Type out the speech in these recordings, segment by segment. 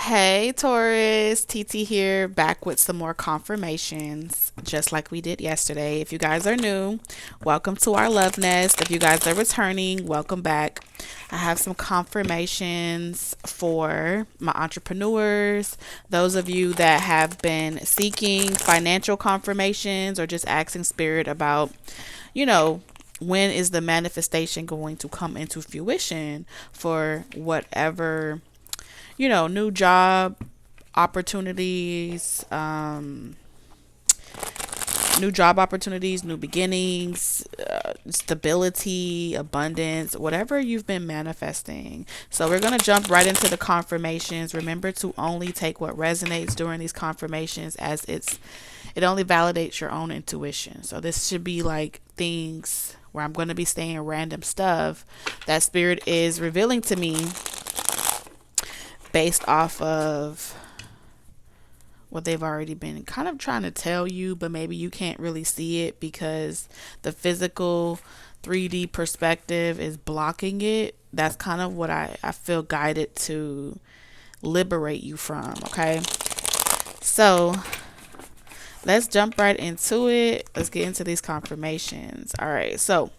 Hey Taurus, TT here, back with some more confirmations, just like we did yesterday. If you guys are new, welcome to our love nest. If you guys are returning, welcome back. I have some confirmations for my entrepreneurs, those of you that have been seeking financial confirmations or just asking spirit about, you know, when is the manifestation going to come into fruition for whatever new job opportunities, new beginnings, stability, abundance, whatever you've been manifesting. So we're going to jump right into the confirmations. Remember to only take what resonates during these confirmations, as it only validates your own intuition. So this should be like things where I'm going to be saying random stuff that spirit is revealing to me based off of what they've already been kind of trying to tell you, but maybe you can't really see it because the physical 3D perspective is blocking it. That's kind of what I feel guided to liberate you from. Okay. So let's jump right into it. Let's get into these confirmations. All right. So,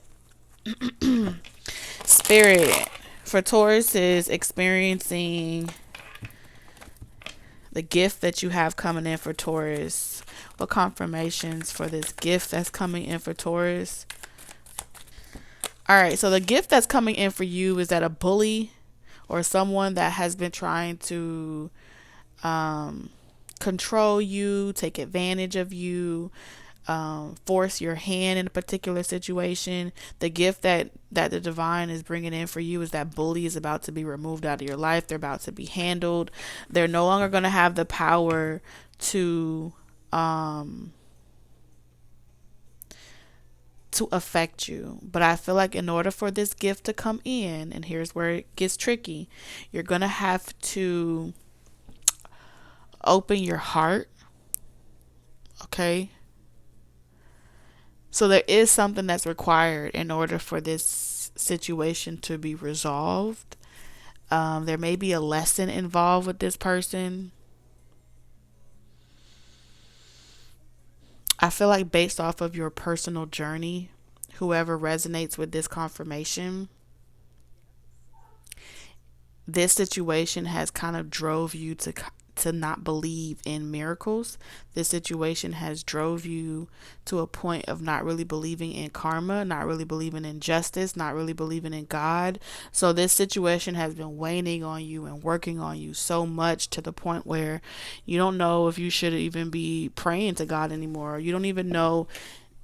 spirit for Taurus is experiencing the gift that you have coming in for Taurus. What confirmations for this gift that's coming in for Taurus? All right, so the gift that's coming in for you is that a bully or someone that has been trying to control you, take advantage of you, force your hand in a particular situation. The gift that the divine is bringing in for you is that bully is about to be removed out of your life. They're about to be handled. They're no longer going to have the power to affect you. But I feel like in order for this gift to come in, and here's where it gets tricky, you're going to have to open your heart. Okay? So there is something that's required in order for this situation to be resolved. There may be a lesson involved with this person. I feel like based off of your personal journey, whoever resonates with this confirmation, this situation has kind of drove you to not believe in miracles. This situation has drove you to a point of not really believing in karma, not really believing in justice, not really believing in God. So this situation has been weighing on you and working on you so much to the point where you don't know if you should even be praying to God anymore. You don't even know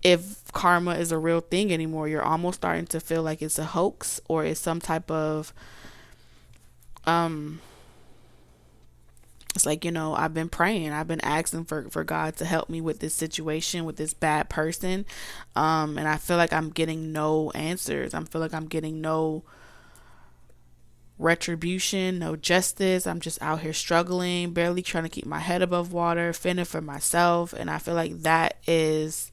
if karma is a real thing anymore. You're almost starting to feel like it's a hoax or it's some type of it's like, I've been praying. I've been asking for God to help me with this situation, with this bad person. And I feel like I'm getting no answers. I feel like I'm getting no retribution, no justice. I'm just out here struggling, barely trying to keep my head above water, fending for myself. And I feel like that is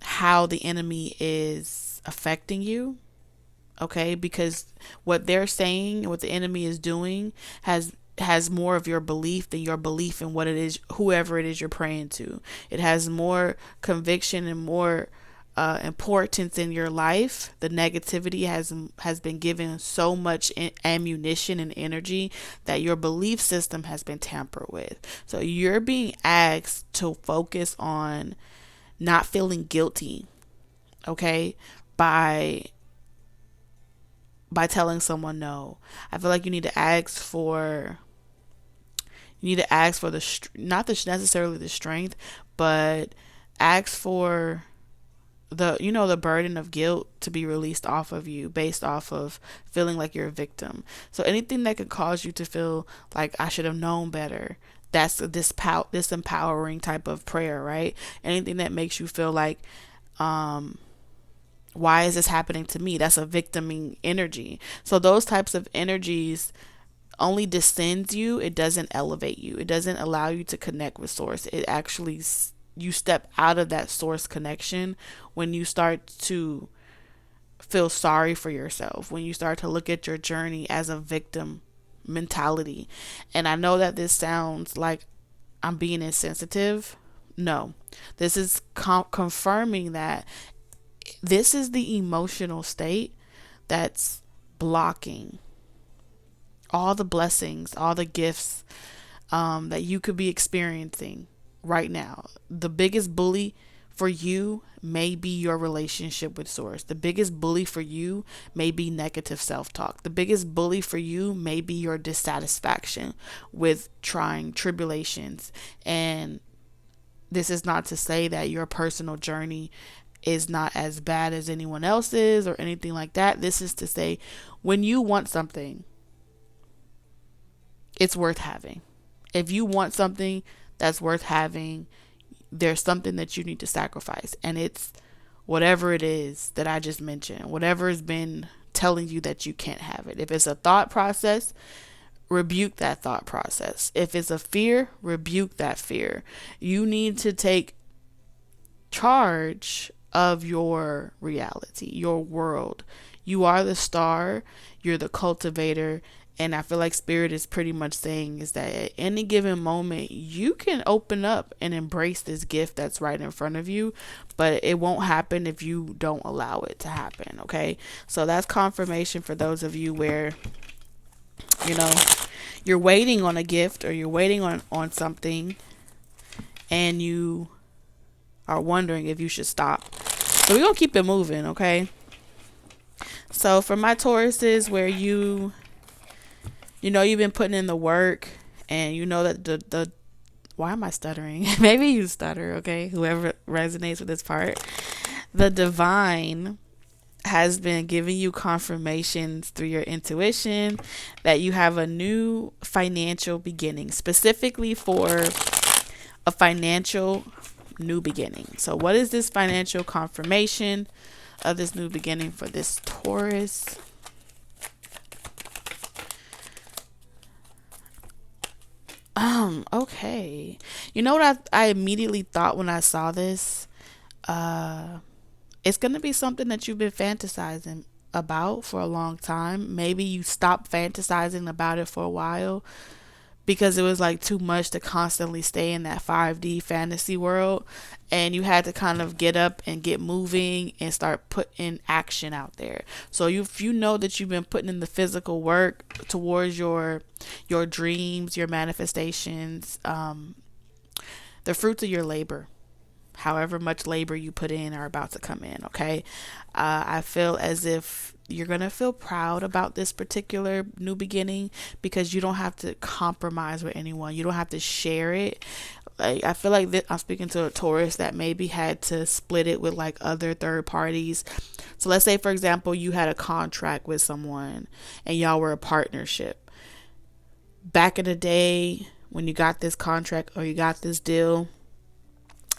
how the enemy is affecting you. Okay, because what they're saying, what the enemy is doing, has more of your belief than your belief in what it is, whoever it is you're praying to. It has more conviction and more importance in your life. The negativity has been given so much ammunition and energy that your belief system has been tampered with. So you're being asked to focus on not feeling guilty, okay, by telling someone no. I feel like you need to ask for the not necessarily the strength, but ask for the burden of guilt to be released off of you based off of feeling like you're a victim. So anything that could cause you to feel like I should have known better, that's this empowering type of prayer, right? Anything that makes you feel like why is this happening to me? That's a victiming energy. So those types of energies only descends you. It doesn't elevate you. It doesn't allow you to connect with source. It actually, you step out of that source connection when you start to feel sorry for yourself, when you start to look at your journey as a victim mentality. And I know that this sounds like I'm being insensitive. No, this is confirming that this is the emotional state that's blocking all the blessings, all the gifts that you could be experiencing right now. The biggest bully for you may be your relationship with Source. The biggest bully for you may be negative self-talk. The biggest bully for you may be your dissatisfaction with trying tribulations. And this is not to say that your personal journey is not as bad as anyone else's or anything like that. This is to say, when you want something, it's worth having. If you want something that's worth having, there's something that you need to sacrifice. And it's whatever it is that I just mentioned, whatever has been telling you that you can't have it. If it's a thought process, rebuke that thought process. If it's a fear, rebuke that fear. You need to take charge of your reality, your world. You are the star, you're the cultivator. And I feel like Spirit is pretty much saying is that at any given moment, you can open up and embrace this gift that's right in front of you, but it won't happen if you don't allow it to happen, okay? So that's confirmation for those of you where, you know, you're waiting on a gift or you're waiting on something and you are wondering if you should stop. So we're going to keep it moving, okay? So for my Tauruses where you know you've been putting in the work and you know that the why am I stuttering? Maybe you stutter, okay? Whoever resonates with this part. The divine has been giving you confirmations through your intuition that you have a new financial beginning, specifically for a financial new beginning. So what is this financial confirmation of this new beginning for this Taurus? Okay. You know what I immediately thought when I saw this? It's going to be something that you've been fantasizing about for a long time. Maybe you stopped fantasizing about it for a while because it was like too much to constantly stay in that 5D fantasy world, and you had to kind of get up and get moving and start putting action out there. So if you know that you've been putting in the physical work towards your dreams, your manifestations, the fruits of your labor, however much labor you put in, are about to come in, okay? I feel as if you're going to feel proud about this particular new beginning because you don't have to compromise with anyone. You don't have to share it. Like, I feel like I'm speaking to a Taurus that maybe had to split it with like other third parties. So let's say, for example, you had a contract with someone and y'all were a partnership. Back in the day when you got this contract or you got this deal,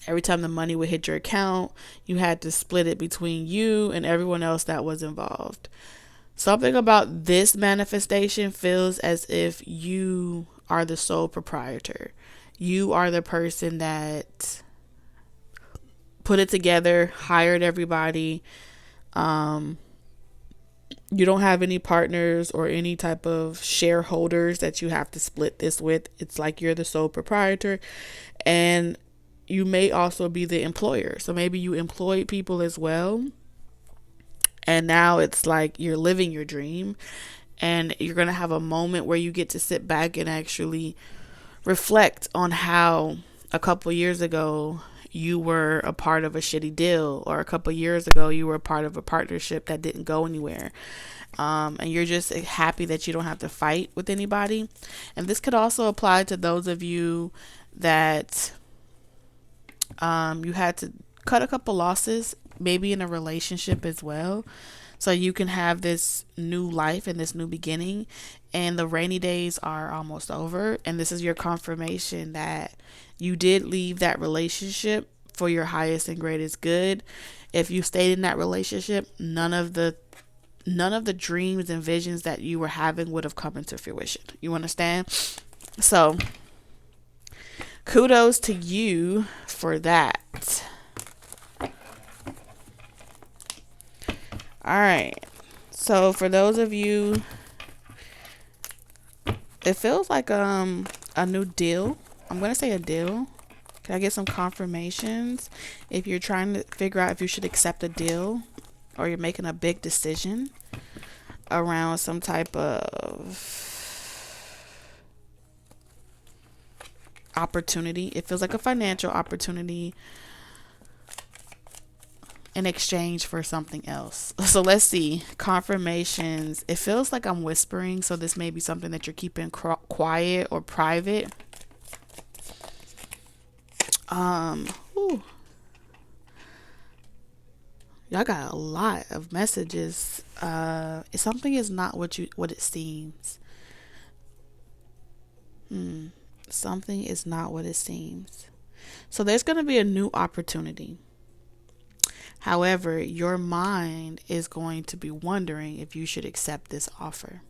every time the money would hit your account, you had to split it between you and everyone else that was involved. Something about this manifestation feels as if you are the sole proprietor. You are the person that put it together, hired everybody. You don't have any partners or any type of shareholders that you have to split this with. It's like you're the sole proprietor, and you may also be the employer. So maybe you employ people as well. And now it's like you're living your dream, and you're going to have a moment where you get to sit back and actually reflect on how a couple years ago you were a part of a shitty deal, or a couple years ago you were a part of a partnership that didn't go anywhere. And you're just happy that you don't have to fight with anybody. And this could also apply to those of you that you had to cut a couple losses, maybe in a relationship as well, so you can have this new life and this new beginning. And the rainy days are almost over, and this is your confirmation that you did leave that relationship for your highest and greatest good. If you stayed in that relationship, none of the dreams and visions that you were having would have come into fruition. You understand? So kudos to you for that. All right. So for those of you It feels like a new deal. I'm gonna say a deal. Can I get some confirmations? If you're trying to figure out if you should accept a deal, or you're making a big decision around some type of opportunity. It feels like a financial opportunity in exchange for something else. So let's see. Confirmations. It feels like I'm whispering, so this may be something that you're keeping quiet or private. Ooh. Y'all got a lot of messages. Something is not what it seems. Something is not what it seems. So there's going to be a new opportunity. However, your mind is going to be wondering if you should accept this offer,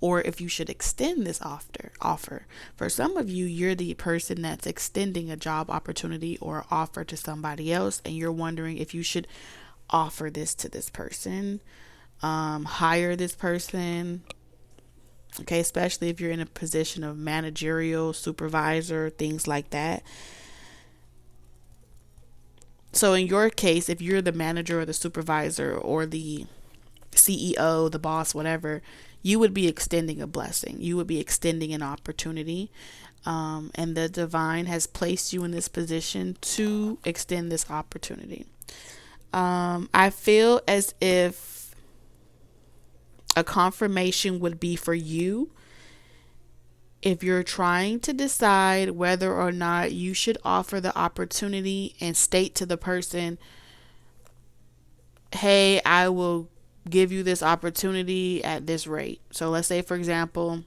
or if you should extend this offer. For some of you, you're the person that's extending a job opportunity or offer to somebody else, and you're wondering if you should offer this to this person, hire this person. Okay, especially if you're in a position of managerial, supervisor, things like that. So in your case, if you're the manager or the supervisor or the CEO, the boss, whatever, you would be extending a blessing. You would be extending an opportunity. And the divine has placed you in this position to extend this opportunity. I feel as if a confirmation would be for you if you're trying to decide whether or not you should offer the opportunity and state to the person, hey, I will give you this opportunity at this rate. So let's say, for example,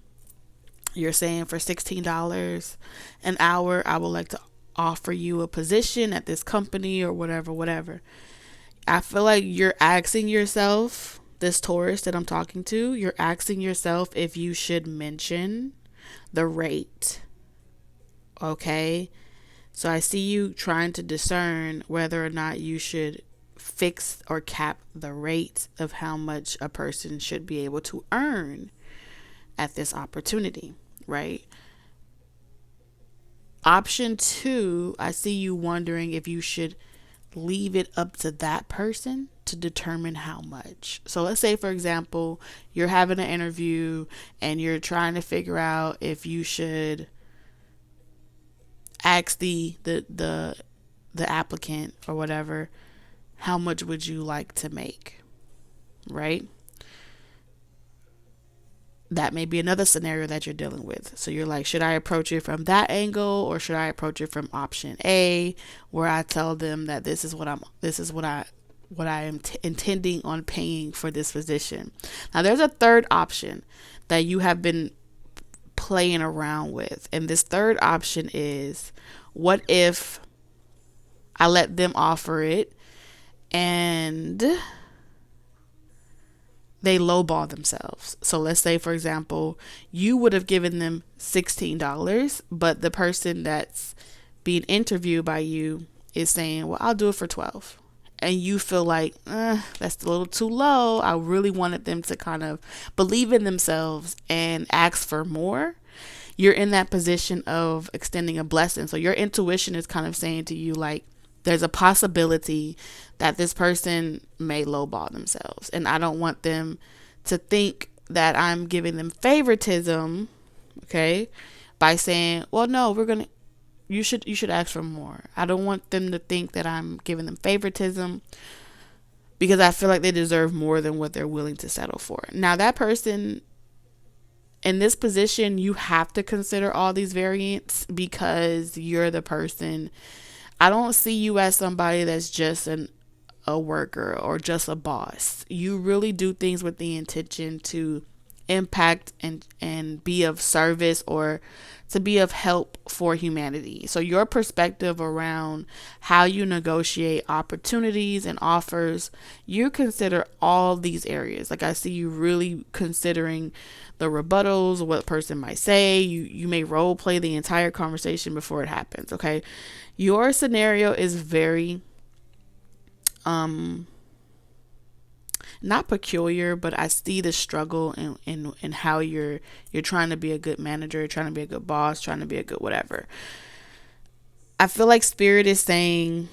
you're saying for $16 an hour, I would like to offer you a position at this company or whatever. I feel like you're asking yourself, this Taurus that I'm talking to, you're asking yourself if you should mention the rate. Okay? So I see you trying to discern whether or not you should fix or cap the rate of how much a person should be able to earn at this opportunity, right? Option 2, I see you wondering if you should leave it up to that person to determine how much. So let's say, for example, you're having an interview and you're trying to figure out if you should ask the applicant or whatever, how much would you like to make, right? That may be another scenario that you're dealing with. So you're like, should I approach it from that angle, or should I approach it from option A, where I tell them that this is what I am intending on paying for this position. Now there's a third option that you have been playing around with, and this third option is, what if I let them offer it and they lowball themselves? So let's say, for example, you would have given them $16, but the person that's being interviewed by you is saying, well, I'll do it for $12. And you feel like, that's a little too low. I really wanted them to kind of believe in themselves and ask for more. You're in that position of extending a blessing. So your intuition is kind of saying to you, like, there's a possibility that this person may lowball themselves. And I don't want them to think that I'm giving them favoritism, okay, by saying, well, no, you should ask for more. I don't want them to think that I'm giving them favoritism, because I feel like they deserve more than what they're willing to settle for. Now, that person in this position, you have to consider all these variants because you're the person. I don't see you as somebody that's just a worker or just a boss. You really do things with the intention to impact and be of service, or to be of help for humanity. So your perspective around how you negotiate opportunities and offers, you consider all these areas. Like, I see you really considering the rebuttals, what a person might say. You may role play the entire conversation before it happens. Okay. Your scenario is very not peculiar, but I see the struggle in how you're trying to be a good manager, trying to be a good boss, trying to be a good whatever. I feel like Spirit is saying,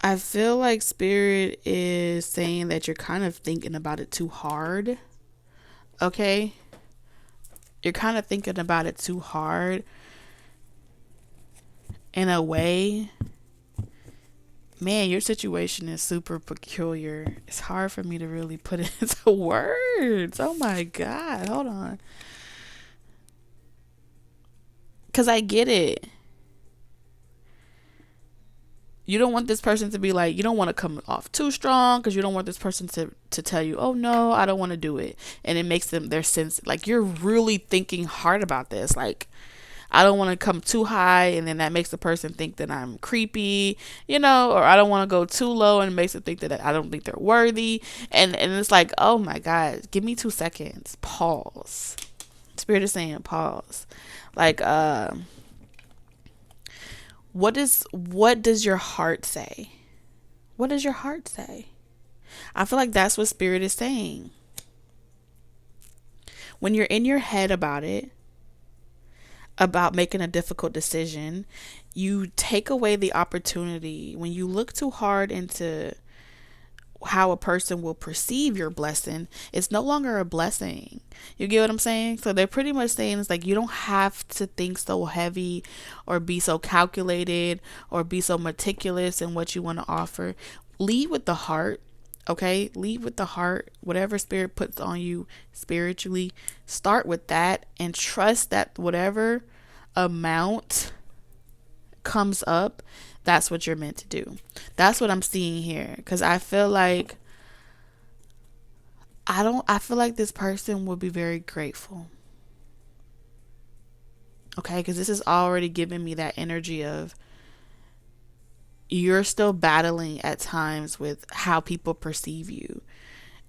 I feel like Spirit is saying that you're kind of thinking about it too hard. Okay? You're kind of thinking about it too hard in a way. Man, your situation is super peculiar. It's hard for me to really put it into words. Oh my God. Hold on. Because I get it. You don't want this person to be like, you don't want to come off too strong, because you don't want this person to tell you, oh no, I don't want to do it. And it makes them their sense, like, you're really thinking hard about this. Like, I don't want to come too high, and then that makes the person think that I'm creepy, or I don't want to go too low, and it makes them think that I don't think they're worthy. And it's like, oh my God, give me 2 seconds. Pause. Spirit is saying pause. Like, what does your heart say? What does your heart say? I feel like that's what Spirit is saying. When you're in your head about it, about making a difficult decision, you take away the opportunity. When you look too hard into how a person will perceive your blessing, it's no longer a blessing. You get what I'm saying? So they're pretty much saying it's like, you don't have to think so heavy or be so calculated or be so meticulous in what you want to offer. Lead with the heart. Okay, lead with the heart. Whatever Spirit puts on you spiritually, start with that and trust that whatever amount comes up, that's what you're meant to do. That's what I'm seeing here. Because I feel like this person will be very grateful. Okay, because this is already giving me that energy of you're still battling at times with how people perceive you.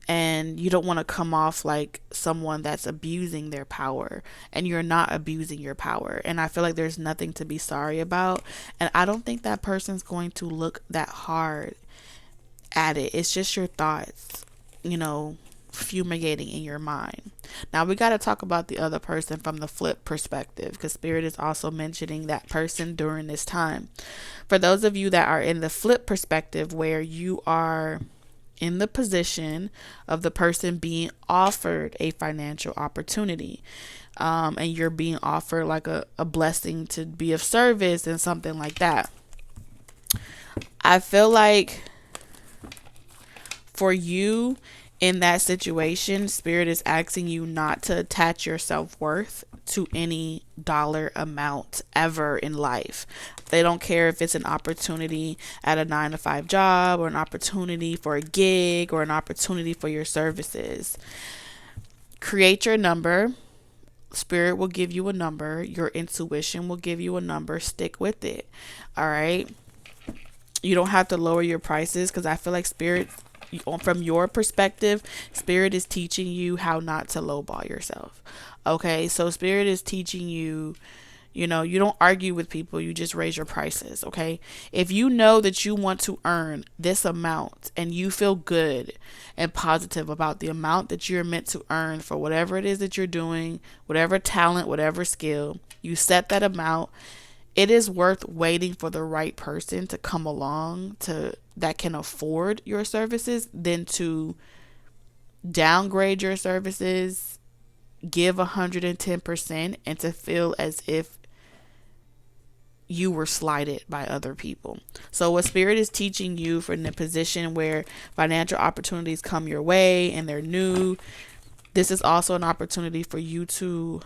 And you don't want to come off like someone that's abusing their power, and you're not abusing your power. And I feel like there's nothing to be sorry about. And I don't think that person's going to look that hard at it. It's just your thoughts, fumigating in your mind. Now we got to talk about the other person from the flip perspective, because Spirit is also mentioning that person during this time. For those of you that are in the flip perspective, where you are in the position of the person being offered a financial opportunity, and you're being offered like a blessing to be of service and something like that. I feel like for you in that situation, Spirit is asking you not to attach your self-worth to any dollar amount ever in life. They don't care if it's an opportunity at a 9-to-5 job, or an opportunity for a gig, or an opportunity for your services. Create your number. Spirit will give you a number. Your intuition will give you a number. Stick with it. All right. You don't have to lower your prices, because I feel like Spirit, from your perspective, Spirit is teaching you how not to lowball yourself. Okay, so Spirit is teaching you, you don't argue with people, you just raise your prices. Okay, if you know that you want to earn this amount and you feel good and positive about the amount that you're meant to earn for whatever it is that you're doing, whatever talent, whatever skill, you set that amount. It is worth waiting for the right person to come along that can afford your services than to downgrade your services, give 110%, and to feel as if you were slighted by other people. So what Spirit is teaching you, from the position where financial opportunities come your way and they're new, this is also an opportunity for you to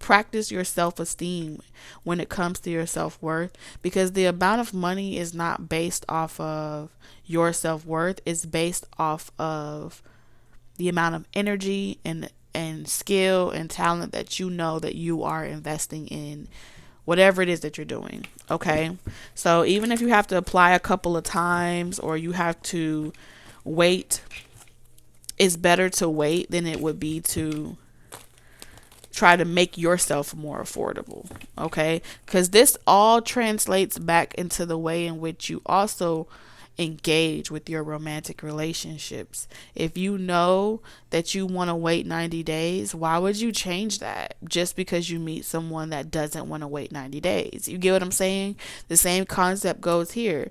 practice your self-esteem when it comes to your self-worth, because the amount of money is not based off of your self-worth. It's based off of the amount of energy and skill and talent that you know that you are investing in whatever it is that you're doing. Okay, so even if you have to apply a couple of times, or you have to wait, it's better to wait than it would be to try to make yourself more affordable. Okay, because this all translates back into the way in which you also engage with your romantic relationships. If you know that you want to wait 90 days, why would you change that just because you meet someone that doesn't want to wait 90 days? You get what I'm saying? The same concept goes here.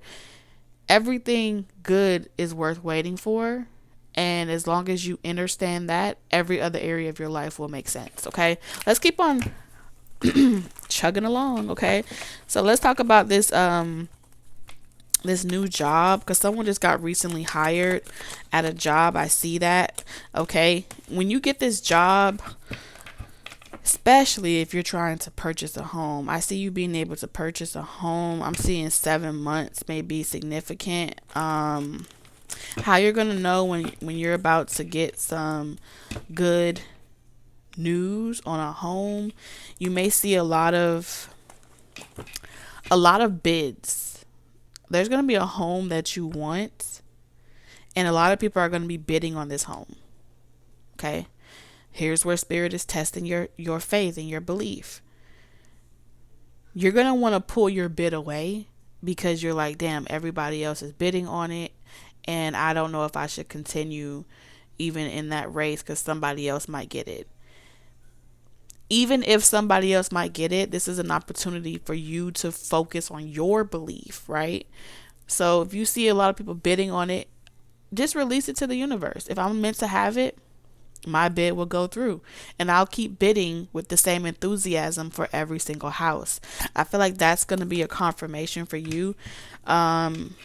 Everything good is worth waiting for. And as long as you understand that, every other area of your life will make sense. Okay, let's keep on chugging along. Okay, so let's talk about this this new job, because someone just got recently hired at a job. I see that. Okay, when you get this job, especially if you're trying to purchase a home, I see you being able to purchase a home. I'm seeing 7 months may be significant. How you're gonna know when you're about to get some good news on a home, you may see a lot of bids. There's gonna be a home that you want, and a lot of people are gonna be bidding on this home. Okay, here's where Spirit is testing your faith and your belief. You're gonna want to pull your bid away because you're like, damn, everybody else is bidding on it, and I don't know if I should continue even in that race because somebody else might get it. Even if somebody else might get it, this is an opportunity for you to focus on your belief, right? So if you see a lot of people bidding on it, just release it to the universe. If I'm meant to have it, my bid will go through, and I'll keep bidding with the same enthusiasm for every single house. I feel like that's going to be a confirmation for you. And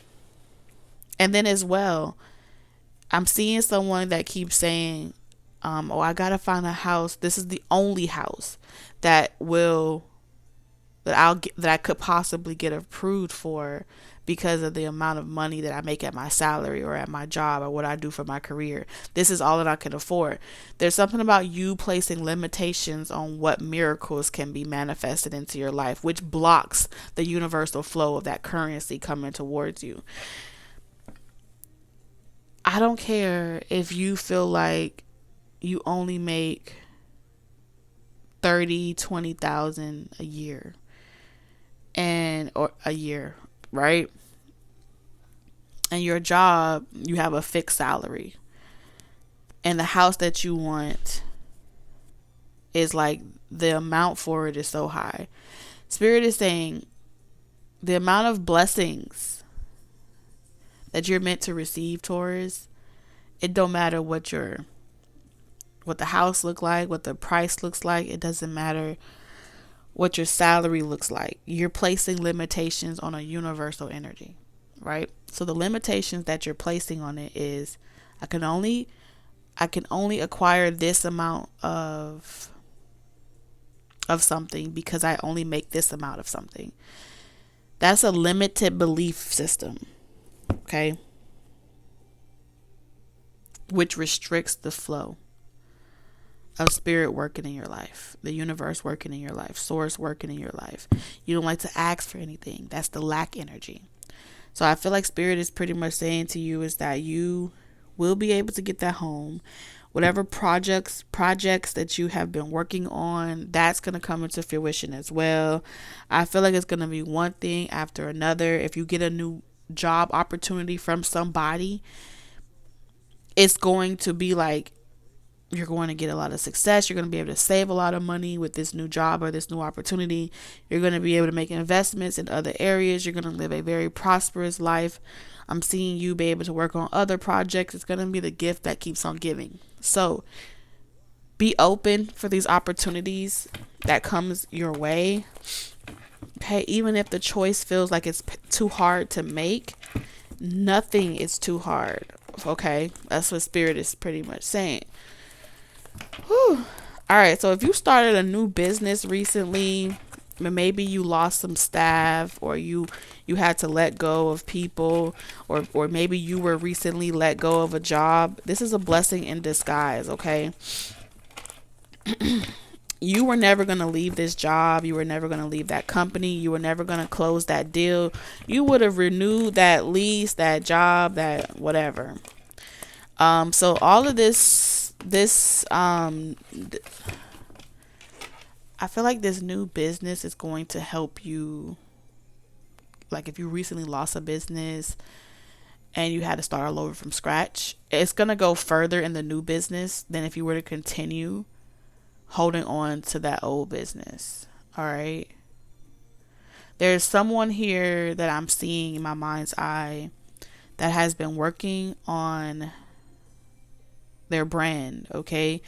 then as well, I'm seeing someone that keeps saying, oh, I got to find a house. This is the only house that I could possibly get approved for because of the amount of money that I make at my salary or at my job or what I do for my career. This is all that I can afford. There's something about you placing limitations on what miracles can be manifested into your life, which blocks the universal flow of that currency coming towards you. I don't care if you feel like you only make 20,000 a year or a year, right? And your job, you have a fixed salary, and the house that you want is like, the amount for it is so high. Spirit is saying the amount of blessings that you're meant to receive, Taurus, it don't matter what the house look like, what the price looks like. It doesn't matter what your salary looks like. You're placing limitations on a universal energy, right? So the limitations that you're placing on it is, I can only acquire this amount of something because I only make this amount of something. That's a limited belief system, okay? Which restricts the flow of spirit working in your life, the universe working in your life, source working in your life. You don't like to ask for anything. That's the lack energy. So I feel like Spirit is pretty much saying to you is that you will be able to get that home. Whatever projects that you have been working on, that's going to come into fruition as well. I feel like it's going to be one thing after another. If you get a new job opportunity from somebody, it's going to be like, you're going to get a lot of success. You're going to be able to save a lot of money with this new job or this new opportunity. You're going to be able to make investments in other areas. You're going to live a very prosperous life. I'm seeing you be able to work on other projects. It's going to be the gift that keeps on giving. So be open for these opportunities that comes your way. Okay, even if the choice feels like it's too hard to make, nothing is too hard. Okay, that's what Spirit is pretty much saying. Whew. All right, so if you started a new business recently, maybe you lost some staff, or you had to let go of people, or maybe you were recently let go of a job, this is a blessing in disguise, okay? You were never going to leave this job. You were never going to leave that company. You were never going to close that deal. You would have renewed that lease, that job, that whatever. So all of this I feel like this new business is going to help you. Like if you recently lost a business and you had to start all over from scratch, it's going to go further in the new business than if you were to continue holding on to that old business. All right. There's someone here that I'm seeing in my mind's eye that has been working on their brand. Okay.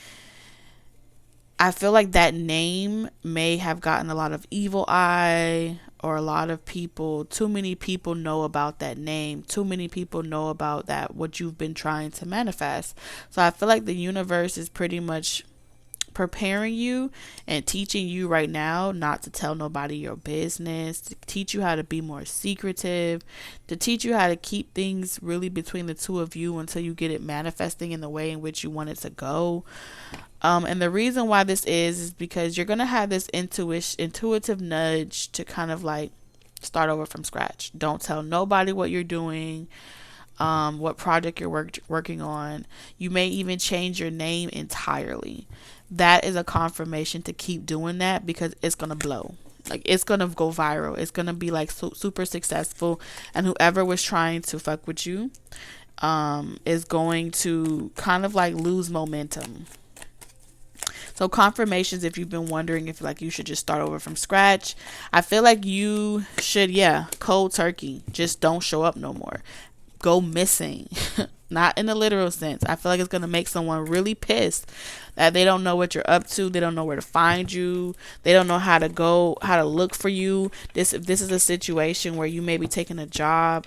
I feel like that name may have gotten a lot of evil eye, or a lot of people, too many people know about that name. Too many people know about that, what you've been trying to manifest. So I feel like the universe is pretty much preparing you and teaching you right now not to tell nobody your business, to teach you how to be more secretive, to teach you how to keep things really between the two of you until you get it manifesting in the way in which you want it to go. And the reason why this is because you're going to have this intuitive nudge to kind of like start over from scratch. Don't tell nobody what you're doing, what project you're working on. You may even change your name entirely. That is a confirmation to keep doing that, because it's going to blow. Like, it's going to go viral. It's going to be like super successful. And whoever was trying to fuck with you is going to kind of like lose momentum. So confirmations, if you've been wondering if like you should just start over from scratch, I feel like you should, cold turkey. Just don't show up no more. Go missing. Not in a literal sense. I feel like it's going to make someone really pissed that they don't know what you're up to. They don't know where to find you. They don't know how to look for you. This is a situation where you may be taking a job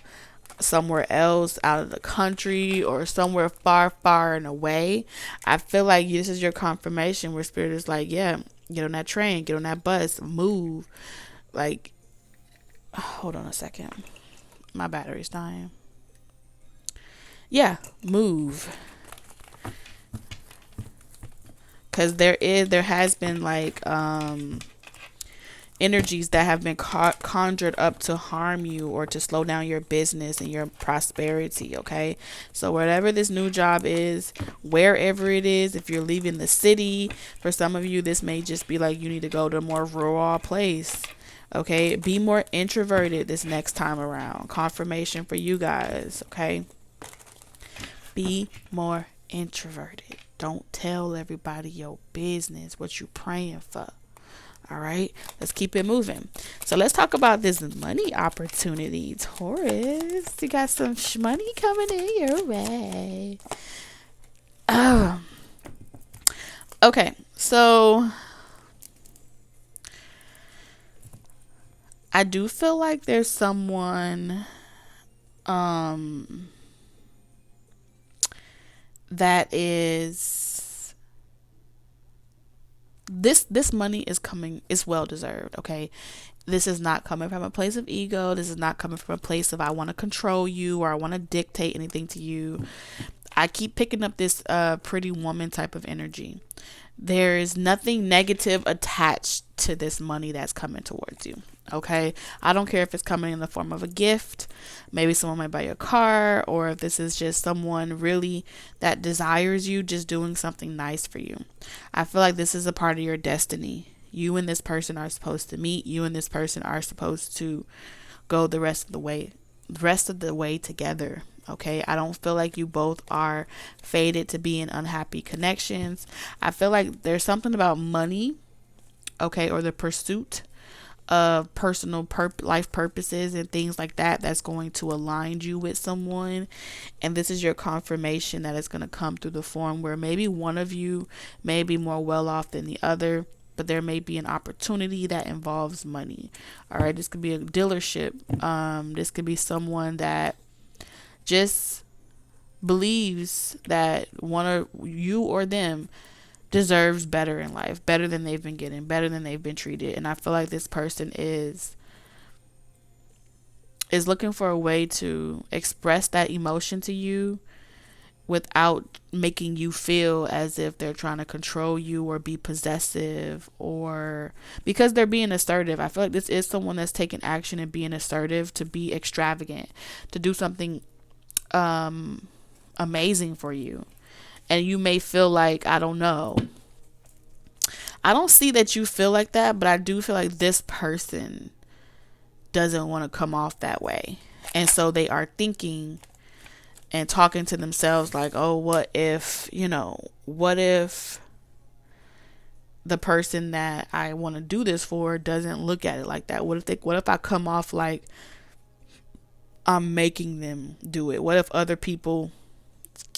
somewhere else out of the country or somewhere far and away. I feel like this is your confirmation where spirit is like, yeah, get on that train, get on that bus, move. Like, hold on a second, my battery's dying. Yeah, move. Because there has been like energies that have been conjured up to harm you or to slow down your business and your prosperity. Okay, so whatever this new job is, wherever it is, if you're leaving the city, for some of you this may just be like you need to go to a more rural place. Okay, be more introverted this next time around. Confirmation for you guys. Okay, be more introverted. Don't tell everybody your business, what you praying for. All right, let's keep it moving. So let's talk about this money opportunity, Taurus. You got some money coming in your way. Okay, so I do feel like there's someone that is this money is coming, is well deserved. Okay, this is not coming from a place of ego. This is not coming from a place of I want to control you or I want to dictate anything to you. I keep picking up this pretty woman type of energy. There is nothing negative attached to this money that's coming towards you. Okay, I don't care if it's coming in the form of a gift, maybe someone might buy you a car, or if this is just someone really that desires you, just doing something nice for you. I feel like this is a part of your destiny. You and this person are supposed to meet. You and this person are supposed to go the rest of the way together. Okay, I don't feel like you both are fated to be in unhappy connections. I feel like there's something about money, okay, or the pursuit of personal life purposes and things like that that's going to align you with someone. And this is your confirmation that it's going to come through the form where maybe one of you may be more well off than the other, but there may be an opportunity that involves money. All right, this could be a dealership. This could be someone that just believes that one or you or them deserves better in life, better than they've been getting, better than they've been treated. And I feel like this person is looking for a way to express that emotion to you without making you feel as if they're trying to control you or be possessive, or because they're being assertive. I feel like this is someone that's taking action and being assertive, to be extravagant, to do something amazing for you. And you may feel like, I don't know, I don't see that you feel like that, but I do feel like this person doesn't want to come off that way. And so they are thinking and talking to themselves like, oh, what if, what if the person that I want to do this for doesn't look at it like that? What if I come off like I'm making them do it? What if other people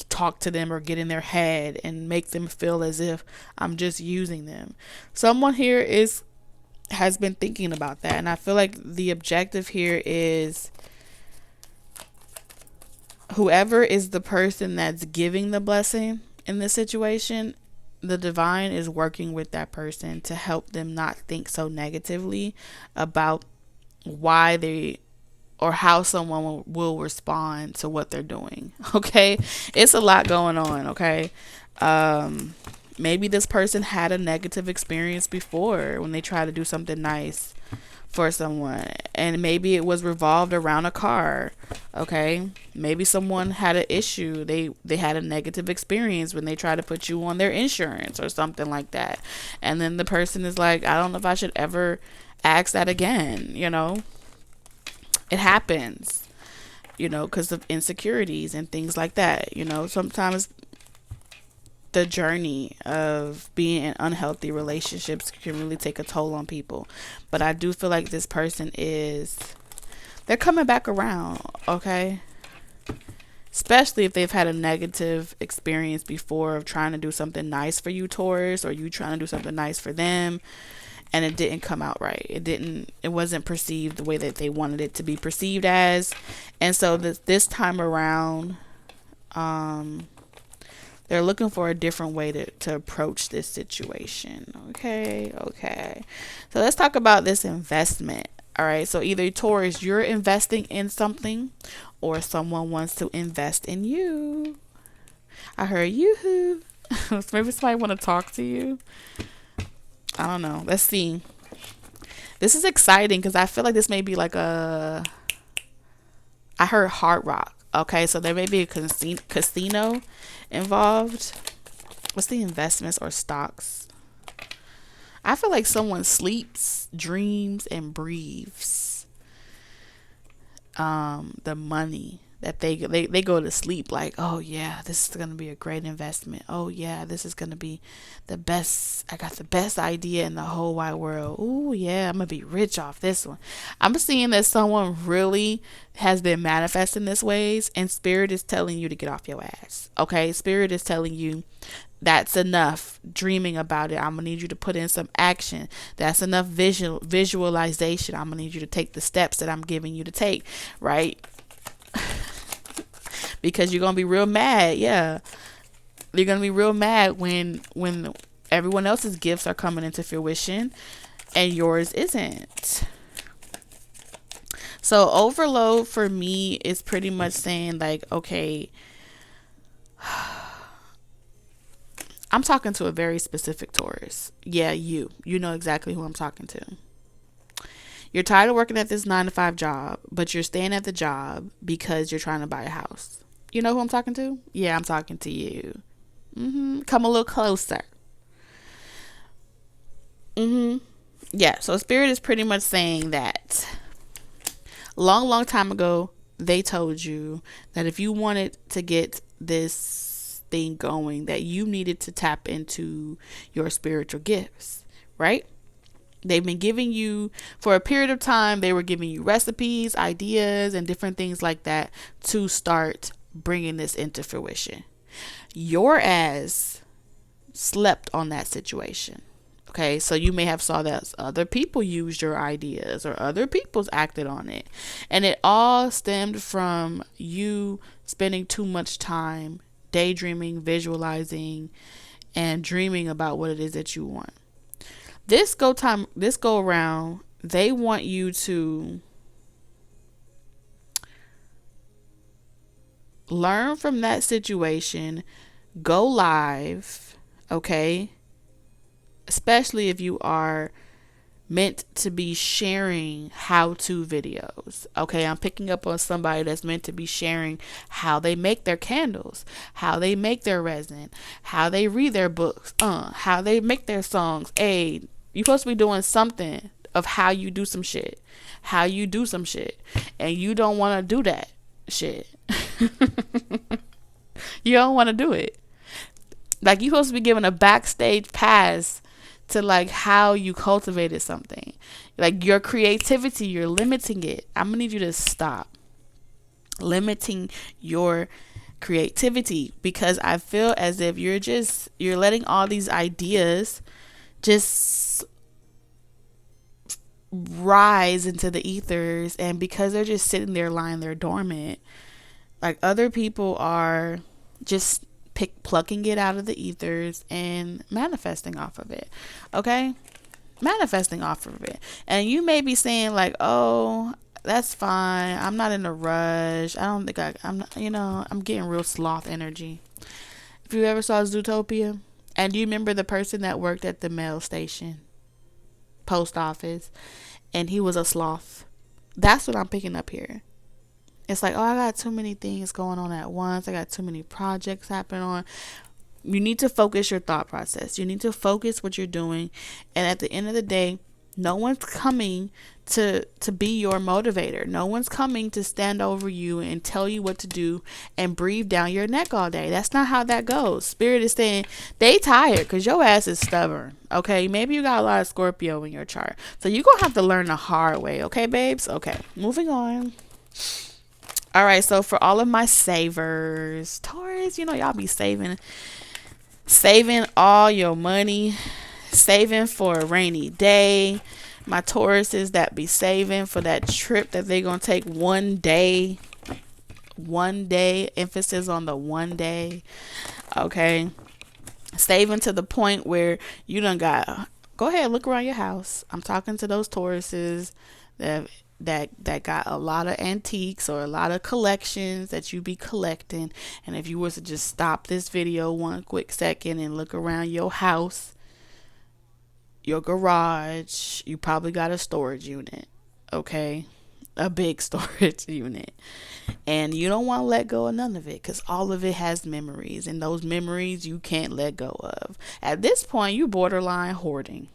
talk to them or get in their head and make them feel as if I'm just using them? Someone here has been thinking about that, and I feel like the objective here is whoever is the person that's giving the blessing in this situation, the divine is working with that person to help them not think so negatively about why they or how someone will respond to what they're doing. Okay, it's a lot going on. Okay, maybe this person had a negative experience before when they tried to do something nice for someone, and maybe it was revolved around a car. Okay, maybe someone had an issue, they had a negative experience when they tried to put you on their insurance or something like that, and then the person is like, I don't know if I should ever ask that again. It happens, because of insecurities and things like that. Sometimes the journey of being in unhealthy relationships can really take a toll on people. But I do feel like this person they're coming back around, okay? Especially if they've had a negative experience before of trying to do something nice for you, Taurus, or you trying to do something nice for them, and it didn't come out right. It wasn't perceived the way that they wanted it to be perceived as. And so this time around, they're looking for a different way to approach this situation. Okay. So let's talk about this investment. All right. So either Taurus, you're investing in something, or someone wants to invest in you. I heard yoo-hoo. Maybe somebody want to talk to you. I don't know. Let's see. This is exciting because I feel like this may be like I heard Hard Rock. Okay, so there may be a casino involved. What's the investments or stocks? I feel like someone sleeps, dreams, and breathes the money that they go to sleep like, oh yeah, this is going to be a great investment. Oh yeah, this is going to be the best. I got the best idea in the whole wide world. Oh yeah, I'm going to be rich off this one. I'm seeing that someone really has been manifesting this ways, and spirit is telling you to get off your ass. Okay, spirit is telling you that's enough dreaming about it. I'm gonna need you to put in some action. That's enough visualization. I'm gonna need you to take the steps that I'm giving you to take, right? Because you're gonna be real mad. Yeah, you're gonna be real mad when everyone else's gifts are coming into fruition and yours isn't. So overload for me is pretty much saying like, okay, I'm talking to a very specific Taurus. Yeah, you know exactly who I'm talking to. You're tired of working at this 9-to-5 job, but you're staying at the job because you're trying to buy a house. You know who I'm talking to? Yeah, I'm talking to you. Come a little closer. Yeah, so spirit is pretty much saying that long time ago, they told you that if you wanted to get this thing going, that you needed to tap into your spiritual gifts, right? They've been giving you, for a period of time, they were giving you recipes, ideas, and different things like that to start bringing this into fruition. Your ass slept on that situation. Okay, so you may have saw that other people used your ideas or other people's acted on it. And it all stemmed from you spending too much time daydreaming, visualizing, and dreaming about what it is that you want. This go around, they want you to learn from that situation, go live, okay? Especially if you are meant to be sharing how-to videos. Okay, I'm picking up on somebody that's meant to be sharing how they make their candles, how they make their resin, how they read their books, how they make their songs. Hey, you're supposed to be doing something of how you do some shit, and you don't want to do that shit. You don't want to do it. Like, you're supposed to be given a backstage pass to like how you cultivated something. Like, your creativity, you're limiting it. I'm gonna need you to stop limiting your creativity, because I feel as if you're letting all these ideas just rise into the ethers, and because they're just sitting there lying there dormant, like, other people are just plucking it out of the ethers and manifesting off of it. Okay, manifesting off of it. And you may be saying like, oh, that's fine, I'm not in a rush, I don't think I'm not, I'm getting real sloth energy. If you ever saw Zootopia, and do you remember the person that worked at the mail station, post office, and he was a sloth? That's what I'm picking up here. It's like, oh, I got too many things going on at once. I got too many projects happening on. You need to focus your thought process. You need to focus what you're doing. And at the end of the day, no one's coming to be your motivator. No one's coming to stand over you and tell you what to do and breathe down your neck all day. That's not how that goes. Spirit is saying they tired because your ass is stubborn. Okay, maybe you got a lot of Scorpio in your chart. So you're going to have to learn the hard way. Okay, babes? Okay, moving on. All right, so for all of my savers, Taurus, y'all be saving all your money, saving for a rainy day. My Tauruses that be saving for that trip that they're going to take one day, emphasis on the one day. Okay, saving to the point where you done got, go ahead, look around your house. I'm talking to those Tauruses that got a lot of antiques or a lot of collections that you be collecting. And if you was to just stop this video one quick second and look around your house, your garage, you probably got a storage unit. Okay, a big storage unit, and you don't want to let go of none of it, because all of it has memories, and those memories you can't let go of. At this point, you borderline hoarding.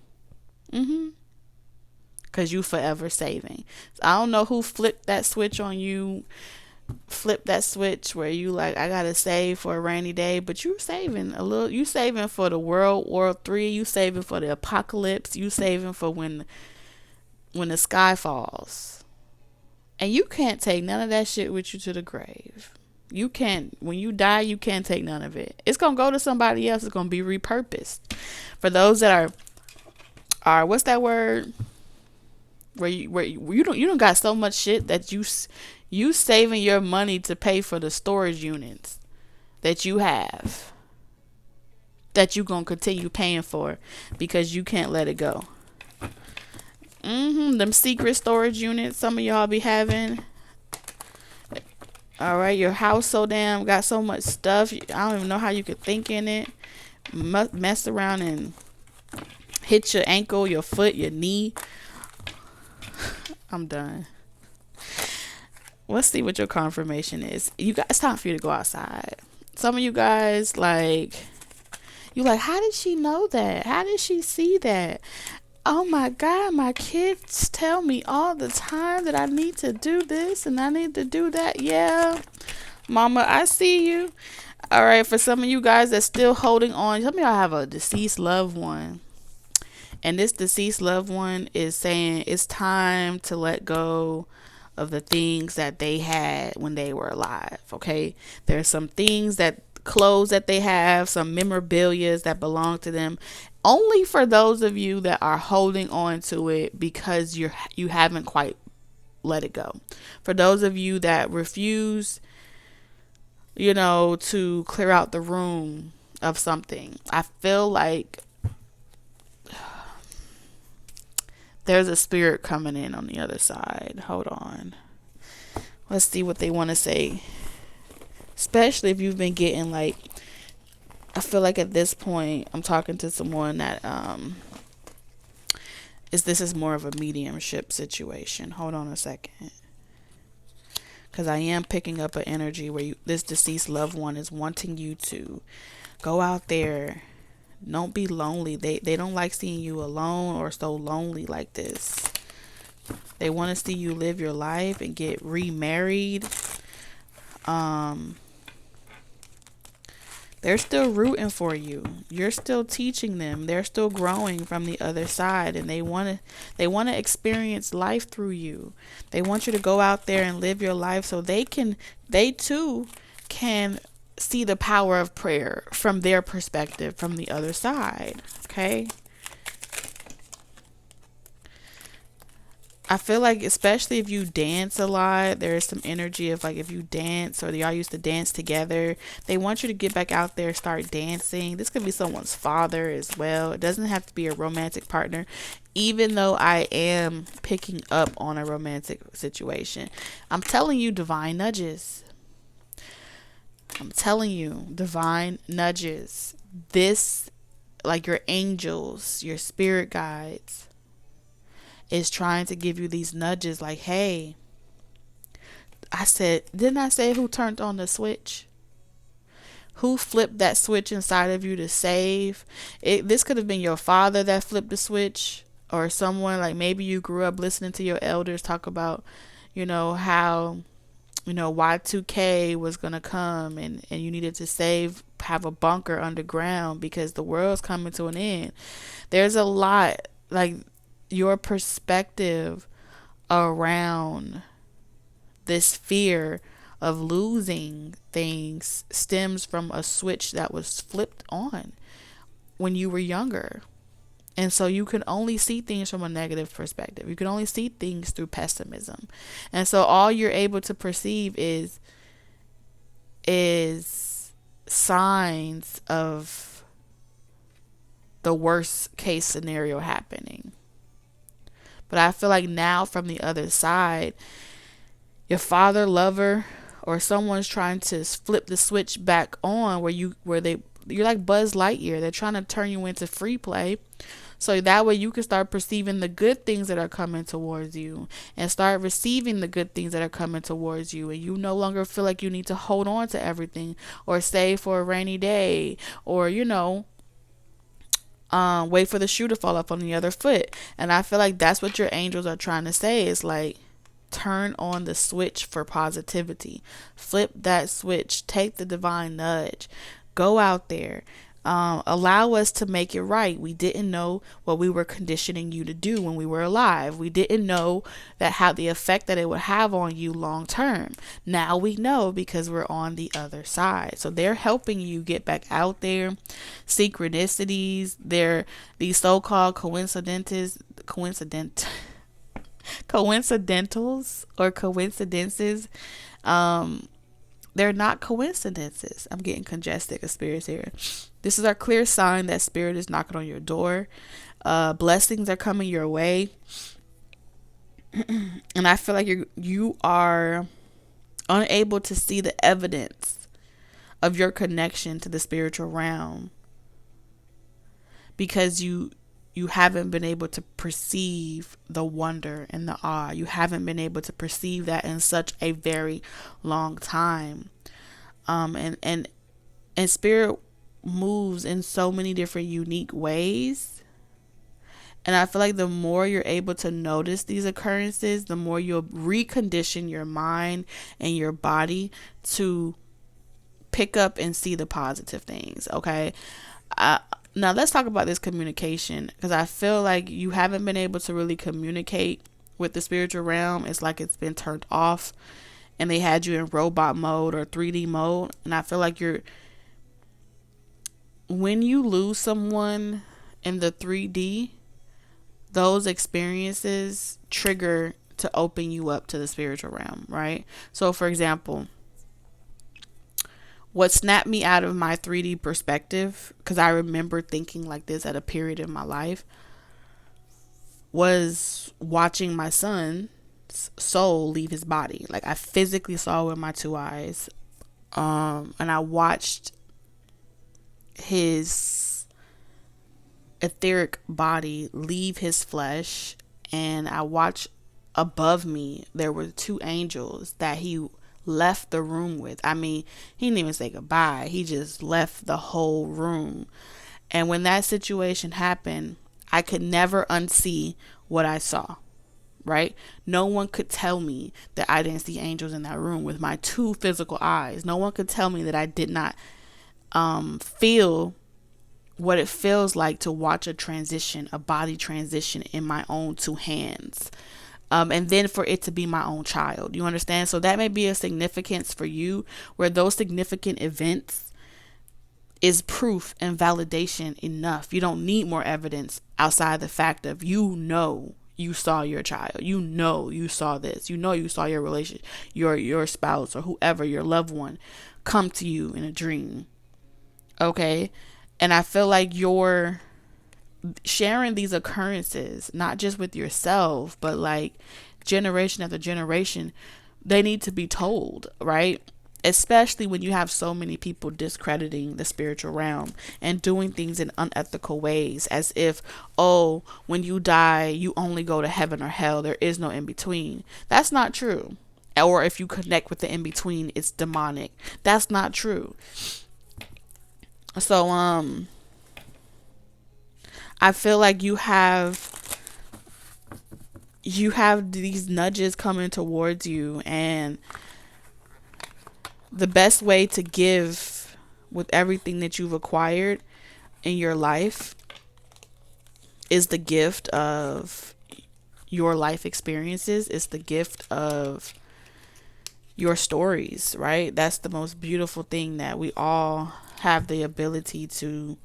Because you forever saving. So I don't know who flipped that switch on you. Flip that switch where you like, I gotta save for a rainy day, but you saving a little. You saving for the World War III. You saving for the apocalypse. You saving for when the sky falls. And you can't take none of that shit with you to the grave. You can't. When you die, you can't take none of it. It's gonna go to somebody else. It's gonna be repurposed. For those that are what's that word? Where you don't got so much shit that you saving your money to pay for the storage units that you have, that you gonna continue paying for because you can't let it go. Them secret storage units some of y'all be having. All right, your house so damn got so much stuff. I don't even know how you could think in it. Mess around and hit your ankle, your foot, your knee. I'm done. Let's see what your confirmation is. You guys, it's time for you to go outside. Some of you guys, like, you like, how did she know that? How did she see that? Oh my God, my kids tell me all the time that I need to do this and I need to do that. Yeah, Mama, I see you. All right, for some of you guys that's still holding on, some of y'all have a deceased loved one. And this deceased loved one is saying it's time to let go of the things that they had when they were alive. Okay, there's some things, that clothes that they have, some memorabilia that belong to them. Only for those of you that are holding on to it because you haven't quite let it go. For those of you that refuse, to clear out the room of something, I feel like there's a spirit coming in on the other side. Hold on. Let's see what they want to say. Especially if you've been getting like, I feel like at this point, I'm talking to someone that this is more of a mediumship situation. Hold on a second. Because I am picking up an energy where this deceased loved one is wanting you to go out there. Don't be lonely. They don't like seeing you alone or so lonely like this. They want to see you live your life and get remarried. They're still rooting for you. You're still teaching them. They're still growing from the other side, and they want to experience life through you. They want you to go out there and live your life so they too can see the power of prayer from their perspective, from the other side. Okay? I feel like, especially if you dance a lot, there is some energy of like, if you dance or y'all used to dance together, they want you to get back out there, start dancing. This could be someone's father as well. It doesn't have to be a romantic partner, even though I am picking up on a romantic situation. I'm telling you, divine nudges. I'm telling you, divine nudges. This, like your angels, your spirit guides, is trying to give you these nudges like, hey, didn't I say who turned on the switch? Who flipped that switch inside of you to save? This could have been your father that flipped the switch, or someone, like maybe you grew up listening to your elders talk about, how, Y2K was going to come and you needed to have a bunker underground because the world's coming to an end. There's a lot, like, your perspective around this fear of losing things stems from a switch that was flipped on when you were younger. And so you can only see things from a negative perspective. You can only see things through pessimism. And so all you're able to perceive is signs of the worst case scenario happening. But I feel like now from the other side, your father, lover, or someone's trying to flip the switch back on you're like Buzz Lightyear. They're trying to turn you into free play. So that way you can start perceiving the good things that are coming towards you and start receiving the good things that are coming towards you. And you no longer feel like you need to hold on to everything or save for a rainy day or, wait for the shoe to fall off on the other foot. And I feel like that's what your angels are trying to say, is like, turn on the switch for positivity. Flip that switch. Take the divine nudge. Go out there. Allow us to make it right. We didn't know what we were conditioning you to do when we were alive. We didn't know that how the effect that it would have on you long term. Now we know because we're on the other side. So they're helping you get back out there. Synchronicities, these so-called coincidentals or coincidences. They're not coincidences. I'm getting congested with spirits here. This is our clear sign that spirit is knocking on your door. Blessings are coming your way. And I feel like you are unable to see the evidence of your connection to the spiritual realm because you haven't been able to perceive the wonder and the awe. You haven't been able to perceive that in such a very long time. And spirit moves in so many different unique ways. And I feel like the more you're able to notice these occurrences, the more you'll recondition your mind and your body to pick up and see the positive things. Okay. Now let's talk about this communication, because I feel like you haven't been able to really communicate with the spiritual realm. It's like it's been turned off and they had you in robot mode or 3D mode. And I feel like when you lose someone in the 3D, those experiences trigger to open you up to the spiritual realm, right? So for example, what snapped me out of my 3D perspective, because I remember thinking like this at a period in my life, was watching my son's soul leave his body. Like I physically saw it with my two eyes. And I watched his etheric body leave his flesh, and I watched above me there were two angels that he left the room with. I mean, he didn't even say goodbye. He just left the whole room. And when that situation happened, I could never unsee what I saw, right? No one could tell me that I didn't see angels in that room with my two physical eyes. No one could tell me that I did not feel what it feels like to watch a transition, a body transition in my own two hands. And then for it to be my own child. You understand? So that may be a significance for you, where those significant events is proof and validation enough. You don't need more evidence outside the fact of, you know, you saw your child. You know, you saw this. You know, you saw your relation, your spouse or whoever, your loved one, come to you in a dream. Okay. And I feel like you're sharing these occurrences, not just with yourself, but like generation after generation, they need to be told, right? Especially when you have so many people discrediting the spiritual realm and doing things in unethical ways, as if, oh, when you die, you only go to heaven or hell. There is no in between. That's not true. Or if you connect with the in between, it's demonic. That's not true. So, I feel like you have these nudges coming towards you, and the best way to give with everything that you've acquired in your life is the gift of your life experiences. It's the gift of your stories, right? That's the most beautiful thing that we all have the ability to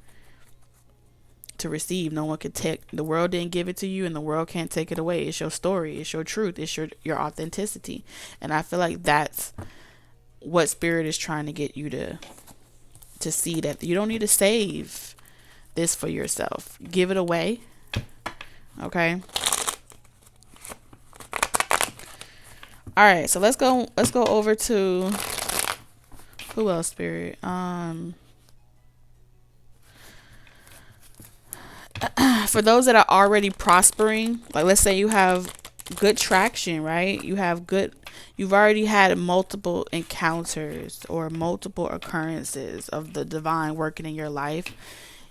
receive. No one could take, the world didn't give it to you, and the world can't take it away. It's your story, it's your truth, it's your authenticity. And I feel like that's what spirit is trying to get you to see, that you don't need to save this for yourself. Give it away. Okay. All right, so let's go over to who else, spirit? For those that are already prospering, like let's say you have good traction, right? You've already had multiple encounters or multiple occurrences of the divine working in your life.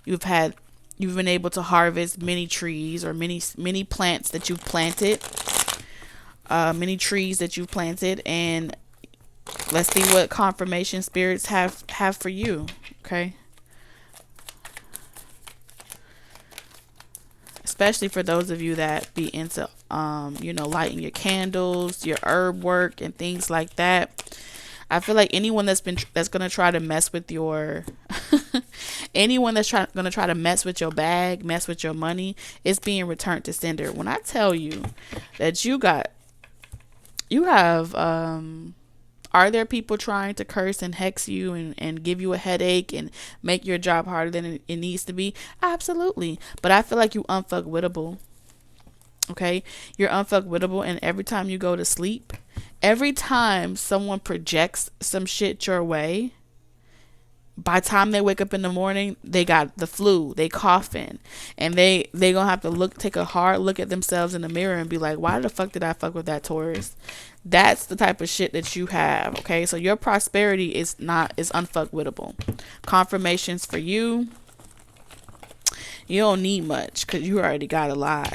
You've been able to harvest many trees or many plants that you've planted, many trees that you've planted, and let's see what confirmation spirits have for you. Okay. Especially for those of you that be into, lighting your candles, your herb work and things like that. I feel like anyone that's going to try to mess with your, anyone that's going to try to mess with your bag, mess with your money, is being returned to sender. When I tell you that you have, are there people trying to curse and hex you and give you a headache and make your job harder than it needs to be? Absolutely. But I feel like you unfuckwittable. Okay? You're unfuckwittable, and every time you go to sleep, every time someone projects some shit your way, by the time they wake up in the morning, they got the flu, they coughing, and they gonna have to take a hard look at themselves in the mirror and be like, why the fuck did I fuck with that Taurus? That's the type of shit that you have. Okay, so your prosperity is unfuckwittable. Confirmations for you. You don't need much because you already got a lot.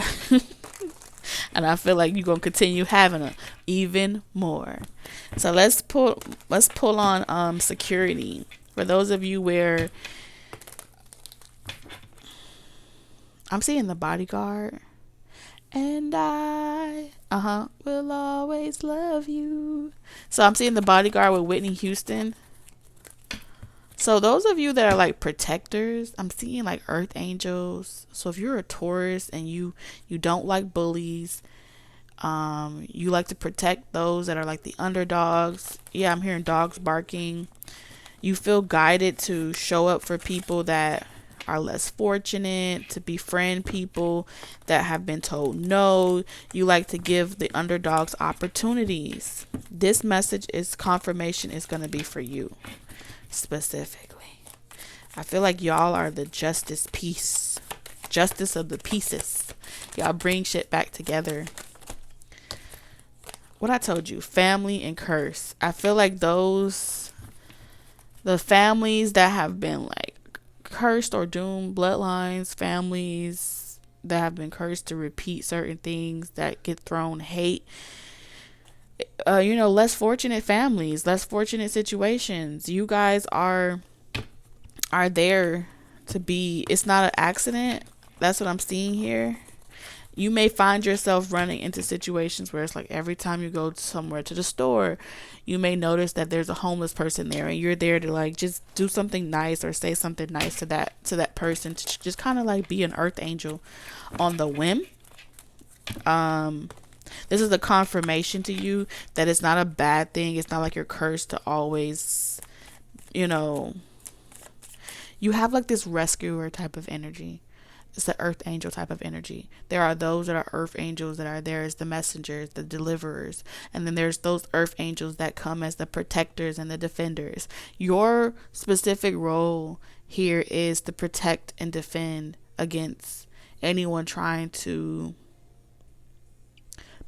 And I feel like you're gonna continue having even more. So let's pull on security. For those of you where I'm seeing the bodyguard, and I will always love you. So I'm seeing the bodyguard with Whitney Houston. So those of you that are like protectors, I'm seeing like earth angels. So if you're a Taurus and you don't like bullies, you like to protect those that are like the underdogs. Yeah, I'm hearing dogs barking. You feel guided to show up for people that are less fortunate, to befriend people that have been told no. You like to give the underdogs opportunities. This message is confirmation is going to be for you specifically. I feel like y'all are the justice piece. justice of the pieces. Y'all bring shit back together. What I told you, family and curse. I feel like the families that have been like cursed or doomed, bloodlines, families that have been cursed to repeat certain things, that get thrown hate, less fortunate families, less fortunate situations. You guys are there to be. It's not an accident. That's what I'm seeing here. You may find yourself running into situations where it's like every time you go somewhere to the store, you may notice that there's a homeless person there, and you're there to like just do something nice or say something nice to that person, to just kind of like be an earth angel on the whim. This is a confirmation to you that it's not a bad thing. It's not like you're cursed to always, you have like this rescuer type of energy. It's the earth angel type of energy. There are those that are earth angels that are there as the messengers, the deliverers. And then there's those earth angels that come as the protectors and the defenders. Your specific role here is to protect and defend against anyone trying to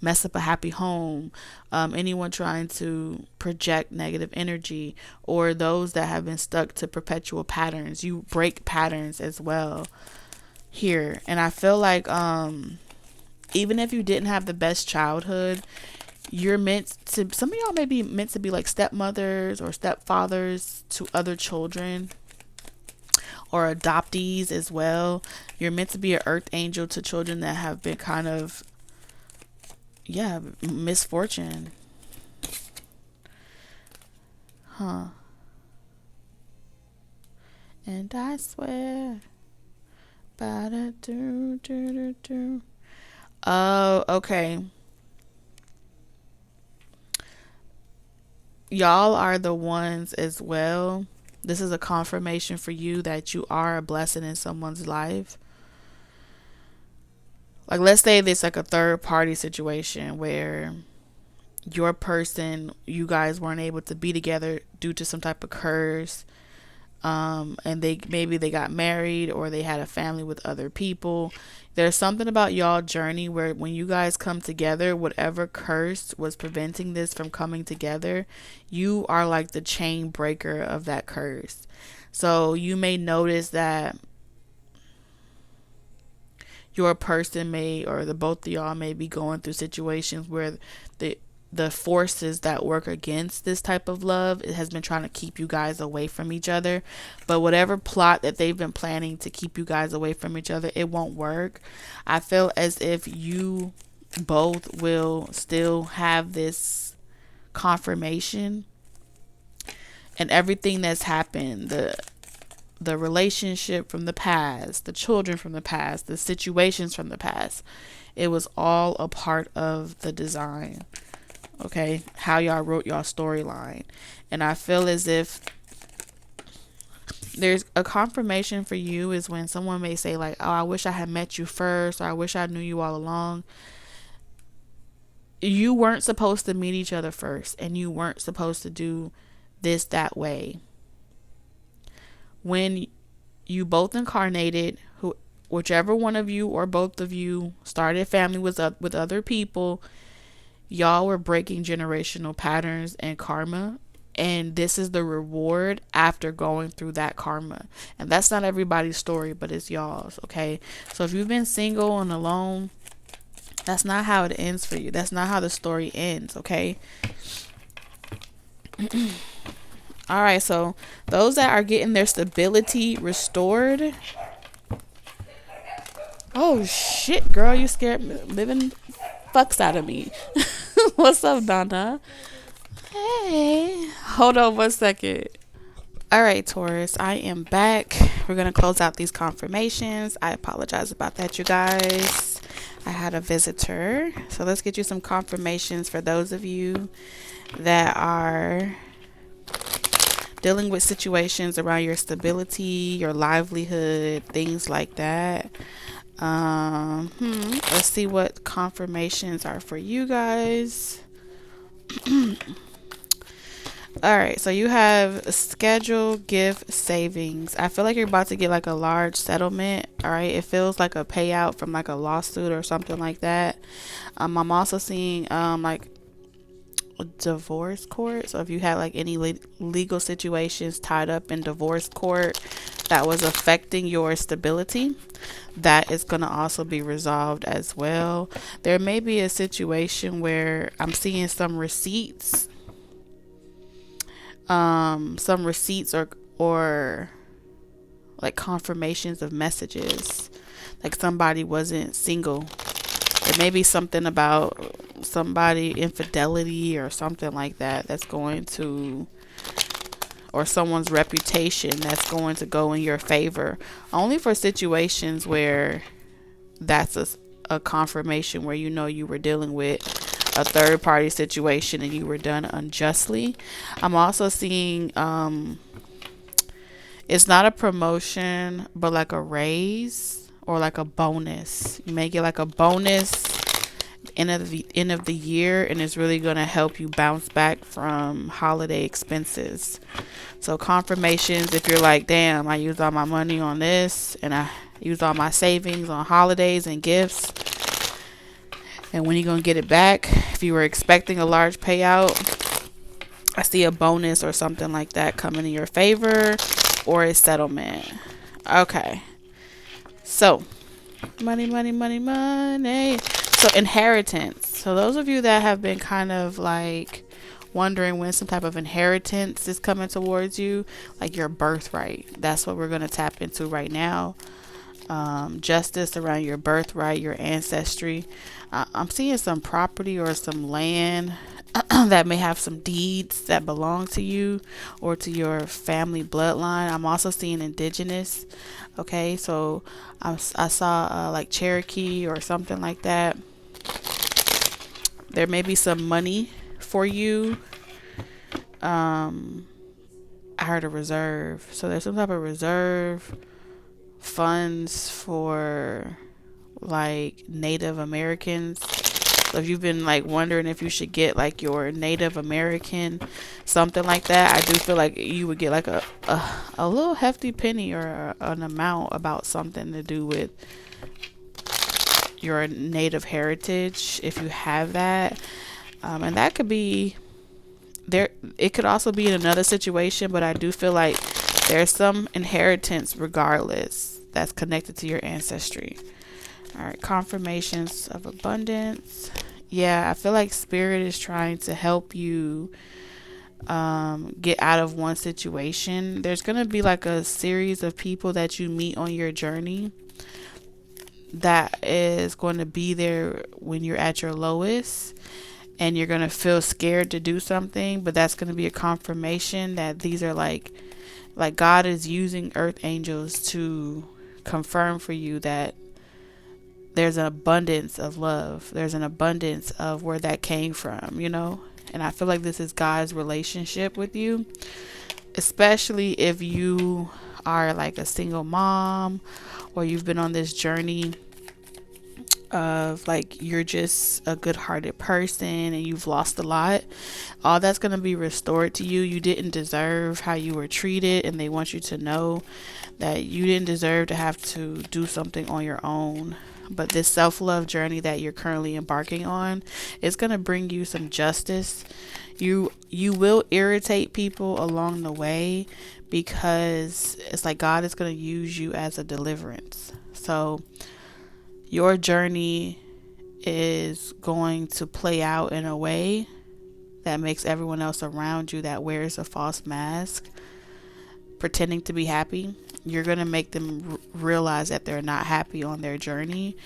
mess up a happy home, anyone trying to project negative energy, or those that have been stuck to perpetual patterns. You break patterns as well here. And I feel like even if you didn't have the best childhood, you're meant to, some of y'all may be meant to be like stepmothers or stepfathers to other children, or adoptees as well. You're meant to be an earth angel to children that have been kind of misfortune. And I swear, oh, okay. Y'all are the ones as well. This is a confirmation for you that you are a blessing in someone's life. Like, let's say this like a third party situation where your person, you guys weren't able to be together due to some type of curse. And maybe they got married, or they had a family with other people. There's something about y'all journey where when you guys come together, whatever curse was preventing this from coming together, you are like the chain breaker of that curse. So you may notice that your person may, or the both of y'all may be going through situations where the forces that work against this type of love, it has been trying to keep you guys away from each other. But whatever plot that they've been planning to keep you guys away from each other, it won't work. I feel as if you both will still have this confirmation, and everything that's happened, the relationship from the past, the children from the past, the situations from the past, it was all a part of the design. Okay, how y'all wrote y'all storyline. And I feel as if there's a confirmation for you is when someone may say like, oh, I wish I had met you first, or I wish I knew you all along. You weren't supposed to meet each other first, and you weren't supposed to do this that way. When you both incarnated, whichever one of you or both of you started a family with other people, y'all were breaking generational patterns and karma, and this is the reward after going through that karma. And that's not everybody's story, but it's y'all's. Okay, so if you've been single and alone, that's not how it ends for you. That's not how the story ends. Okay. All right, so those that are getting their stability restored. Oh shit, girl, you scared living fucks out of me. What's up, Donna? Hey, hold on 1 second. All right, Taurus, I am back. We're gonna close out these confirmations. I apologize about that, you guys. I had a visitor, so let's get you some confirmations for those of you that are dealing with situations around your stability, your livelihood, things like that. Let's see what confirmations are for you guys. All right, so you have schedule gift savings. I feel like you're about to get like a large settlement. All right, it feels like a payout from like a lawsuit or something like that. I'm also seeing like a divorce court. So if you had like any legal situations tied up in divorce court that was affecting your stability, that is going to also be resolved as well. There may be a situation where I'm seeing some receipts or like confirmations of messages, like somebody wasn't single. It may be something about somebody infidelity or something like that, that's going to, or someone's reputation that's going to go in your favor, only for situations where that's a confirmation where you know you were dealing with a third party situation and you were done unjustly. I'm also seeing it's not a promotion but like a raise or like a bonus. You may get like a bonus end of the year, and it's really going to help you bounce back from holiday expenses. So confirmations, if you're like, damn, I used all my money on this and I used all my savings on holidays and gifts, and when are you going to get it back? If you were expecting a large payout, I see a bonus or something like that coming in your favor, or a settlement. Okay. So, money, money, money, money. So, inheritance. So, those of you that have been kind of like wondering when some type of inheritance is coming towards you, like your birthright, that's what we're going to tap into right now. Justice around your birthright, your ancestry. I'm seeing some property or some land that may have some deeds that belong to you or to your family bloodline. I'm also seeing indigenous. Okay, so I saw like Cherokee or something like that. There may be some money for you. I heard a reserve. So there's some type of reserve funds for like Native Americans. So if you've been like wondering if you should get like your Native American something like that, I do feel like you would get like a little hefty penny or an amount about something to do with your Native heritage, if you have that. And that could be there. It could also be in another situation, but I do feel like there's some inheritance regardless that's connected to your ancestry. All right, confirmations of abundance. Yeah, I feel like spirit is trying to help you get out of one situation. There's going to be like a series of people that you meet on your journey that is going to be there when you're at your lowest, and you're going to feel scared to do something, but that's going to be a confirmation that these are like God is using earth angels to confirm for you that there's an abundance of love. There's an abundance of where that came from, you know? And I feel like this is God's relationship with you, especially if you are like a single mom or you've been on this journey of like you're just a good-hearted person and you've lost a lot. All that's going to be restored to you. You didn't deserve how you were treated, and they want you to know that you didn't deserve to have to do something on your own. But this self-love journey that you're currently embarking on is going to bring you some justice. You will irritate people along the way because it's like God is going to use you as a deliverance. So your journey is going to play out in a way that makes everyone else around you that wears a false mask pretending to be happy. You're going to make them realize that they're not happy on their journey.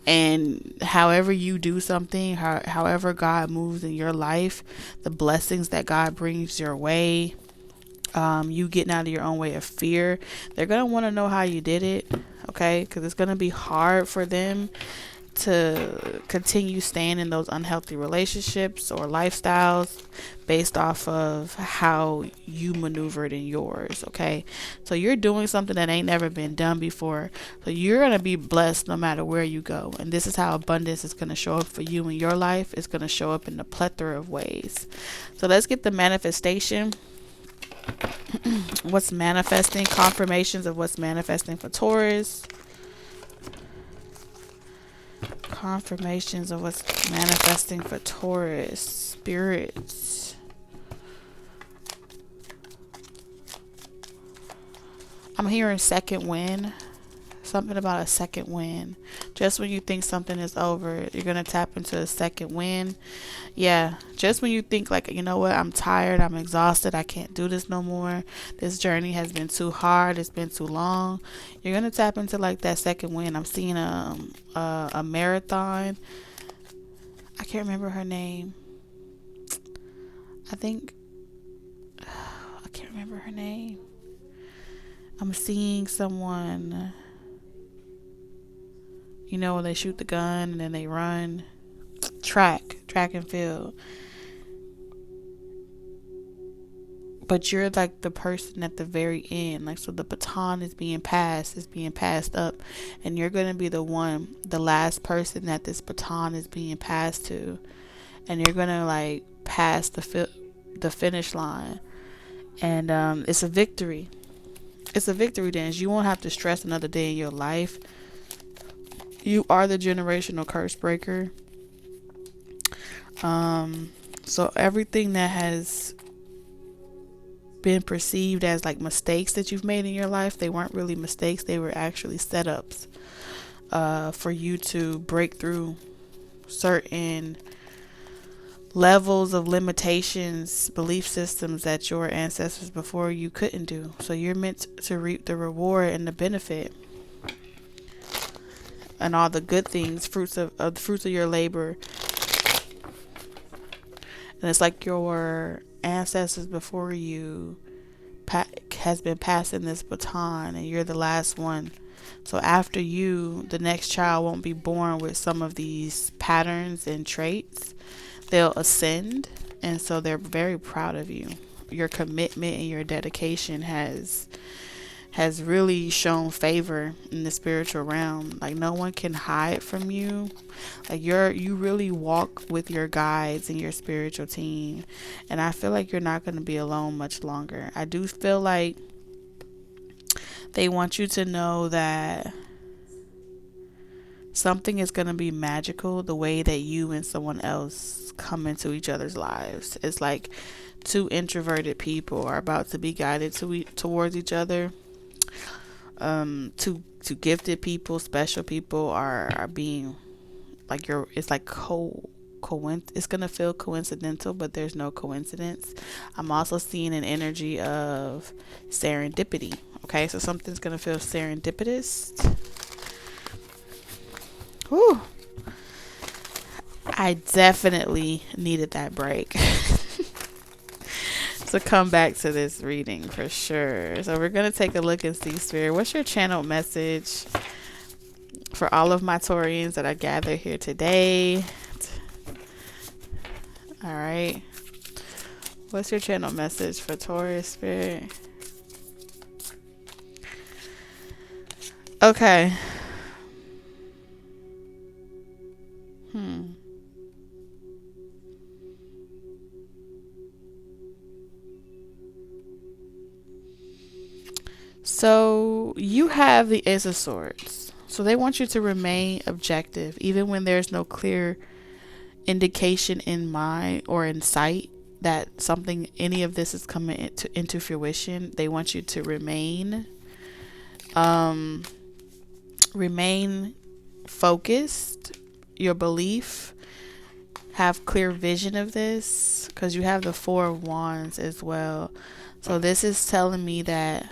And however you do something, however God moves in your life, the blessings that God brings your way, you getting out of your own way of fear, they're going to want to know how you did it, okay? Because it's going to be hard for them to continue staying in those unhealthy relationships or lifestyles based off of how you maneuvered in yours. Okay, so you're doing something that ain't never been done before, so you're gonna be blessed no matter where you go. And this is how abundance is going to show up for you in your life. It's going to show up in a plethora of ways. So let's get the manifestation. What's manifesting? Confirmations of what's manifesting for Taurus. Confirmations of what's manifesting for Taurus. Spirits. I'm hearing second wind. Something about a second wind. Just when you think something is over, you're going to tap into a second wind. Yeah, just when you think like, you know what, I'm tired, I'm exhausted, I can't do this no more. This journey has been too hard, it's been too long. You're going to tap into like that second wind. I'm seeing a marathon. I can't remember her name. I can't remember her name. I'm seeing someone, you know, when they shoot the gun and then they run. Track and field. But you're like the person at the very end. Like, so the baton is being passed up. And you're going to be the last person that this baton is being passed to. And you're going to like pass the finish line. And it's a victory. It's a victory dance. You won't have to stress another day in your life. You are the generational curse breaker. So everything that has been perceived as like mistakes that you've made in your life, they weren't really mistakes. They were actually setups for you to break through certain levels of limitations, belief systems that your ancestors before you couldn't do. So you're meant to reap the reward and the benefit and all the good things, fruits of your labor. And it's like your ancestors before you has been passing this baton, and you're the last one. So after you, the next child won't be born with some of these patterns and traits. They'll ascend, and so they're very proud of you. Your commitment and your dedication has really shown favor in the spiritual realm. Like, no one can hide from you. Like, you really walk with your guides and your spiritual team, and I feel like you're not going to be alone much longer. I do feel like they want you to know that something is going to be magical the way that you and someone else come into each other's lives. It's like two introverted people are about to be guided towards each other. Two gifted people, special people are being like it's like it's gonna feel coincidental, but there's no coincidence. I'm also seeing an energy of serendipity. Okay, so something's gonna feel serendipitous. Whew. I definitely needed that break. So come back to this reading for sure. So we're going to take a look and see, Spirit, what's your channel message for all of my Taurians that I gathered here today? All right. What's your channel message for Taurus, Spirit? Okay. So you have the Ace of Swords. So they want you to remain objective, even when there's no clear indication in mind or in sight that any of this is coming into fruition. They want you to remain focused, your belief, have clear vision of this, because you have the Four of Wands as well. So this is telling me that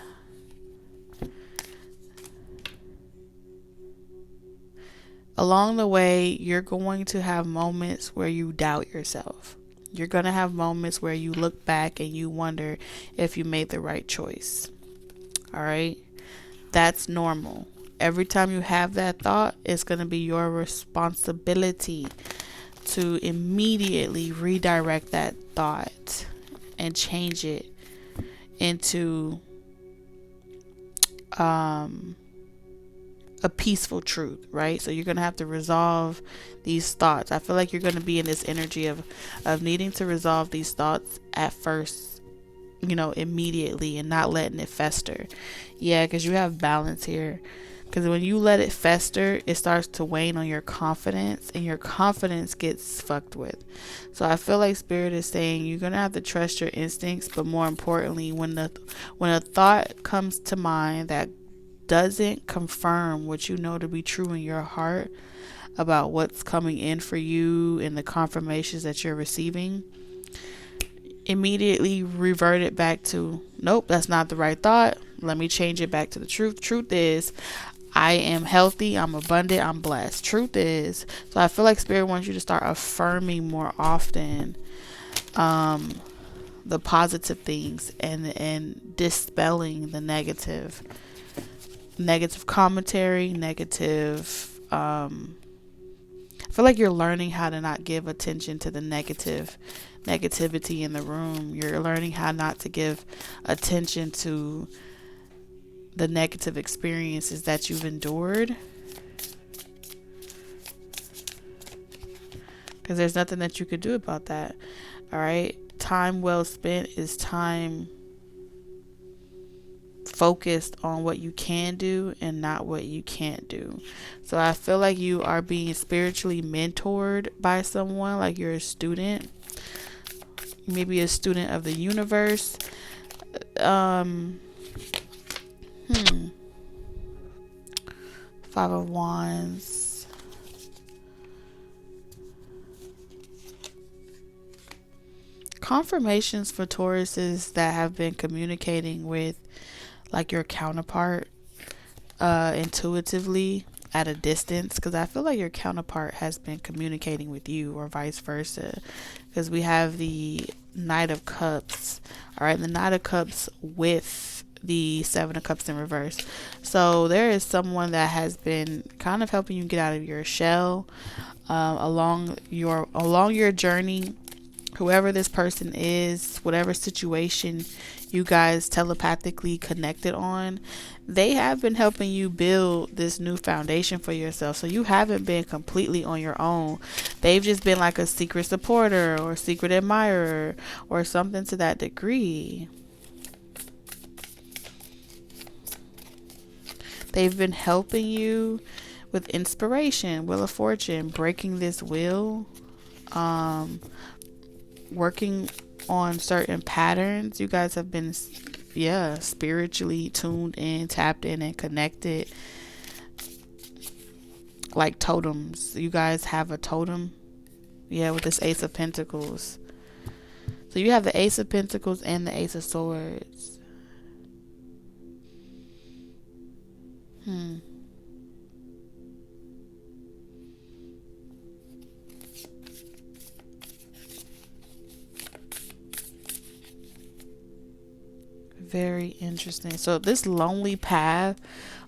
along the way, you're going to have moments where you doubt yourself. You're going to have moments where you look back and you wonder if you made the right choice. All right? That's normal. every time you have that thought, it's going to be your responsibility to immediately redirect that thought and change it into a peaceful truth, right? So you're going to have to resolve these thoughts. I feel like you're going to be in this energy of needing to resolve these thoughts at first, immediately, and not letting it fester. Yeah, because you have balance here. Because when you let it fester, it starts to wane on your confidence, and your confidence gets fucked with. So I feel like Spirit is saying you're going to have to trust your instincts, but more importantly, when a thought comes to mind that doesn't confirm what you know to be true in your heart about what's coming in for you and the confirmations that you're receiving, immediately revert it back to, nope, that's not the right thought. Let me change it back to the truth. Truth is, I am healthy, I'm abundant, I'm blessed. Truth is. So I feel like Spirit wants you to start affirming more often the positive things and dispelling the negative commentary, negative. I feel like you're learning how to not give attention to the negativity in the room. You're learning how not to give attention to the negative experiences that you've endured, because there's nothing that you could do about that. All right, time well spent is time focused on what you can do and not what you can't do. So I feel like you are being spiritually mentored by someone, like you're a student, maybe a student of the universe. Five of Wands. Confirmations for Tauruses that have been communicating with like your counterpart intuitively at a distance, because I feel like your counterpart has been communicating with you, or vice versa, because we have the Knight of Cups. All right, the Knight of Cups with the Seven of Cups in reverse. So there is someone that has been kind of helping you get out of your shell along your journey. Whoever this person is, whatever situation you guys telepathically connected on, they have been helping you build this new foundation for yourself. So you haven't been completely on your own. They've just been like a secret supporter or secret admirer or something to that degree. They've been helping you with inspiration, Wheel of Fortune, breaking this wheel, working on certain patterns. You guys have been, spiritually tuned in, tapped in, and connected. Like totems. You guys have a totem. Yeah, with this Ace of Pentacles. So you have the Ace of Pentacles and the Ace of Swords. Very interesting. So this lonely path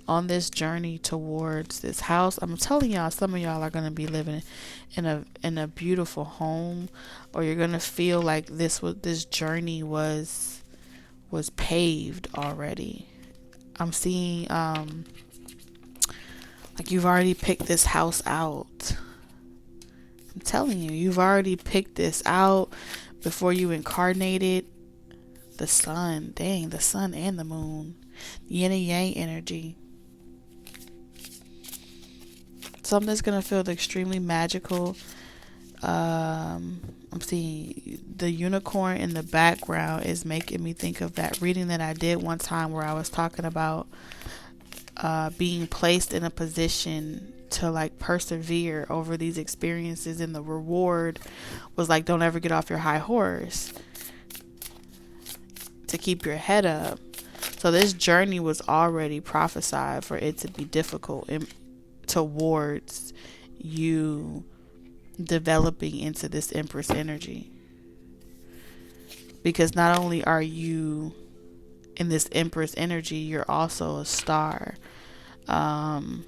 on this journey towards this house, I'm telling y'all, some of y'all are going to be living in a beautiful home, or you're going to feel like this journey was paved already. I'm seeing like you've already picked this house out. I'm telling you, you've already picked this out before you incarnated. The sun, dang, the sun and the moon, yin and yang energy. Something's gonna feel extremely magical. I'm seeing the unicorn in the background is making me think of that reading that I did one time where I was talking about being placed in a position to like persevere over these experiences, and the reward was like, don't ever get off your high horse, to keep your head up. So this journey was already prophesied for it to be difficult towards you developing into this Empress energy, because not only are you in this Empress energy, you're also a star. And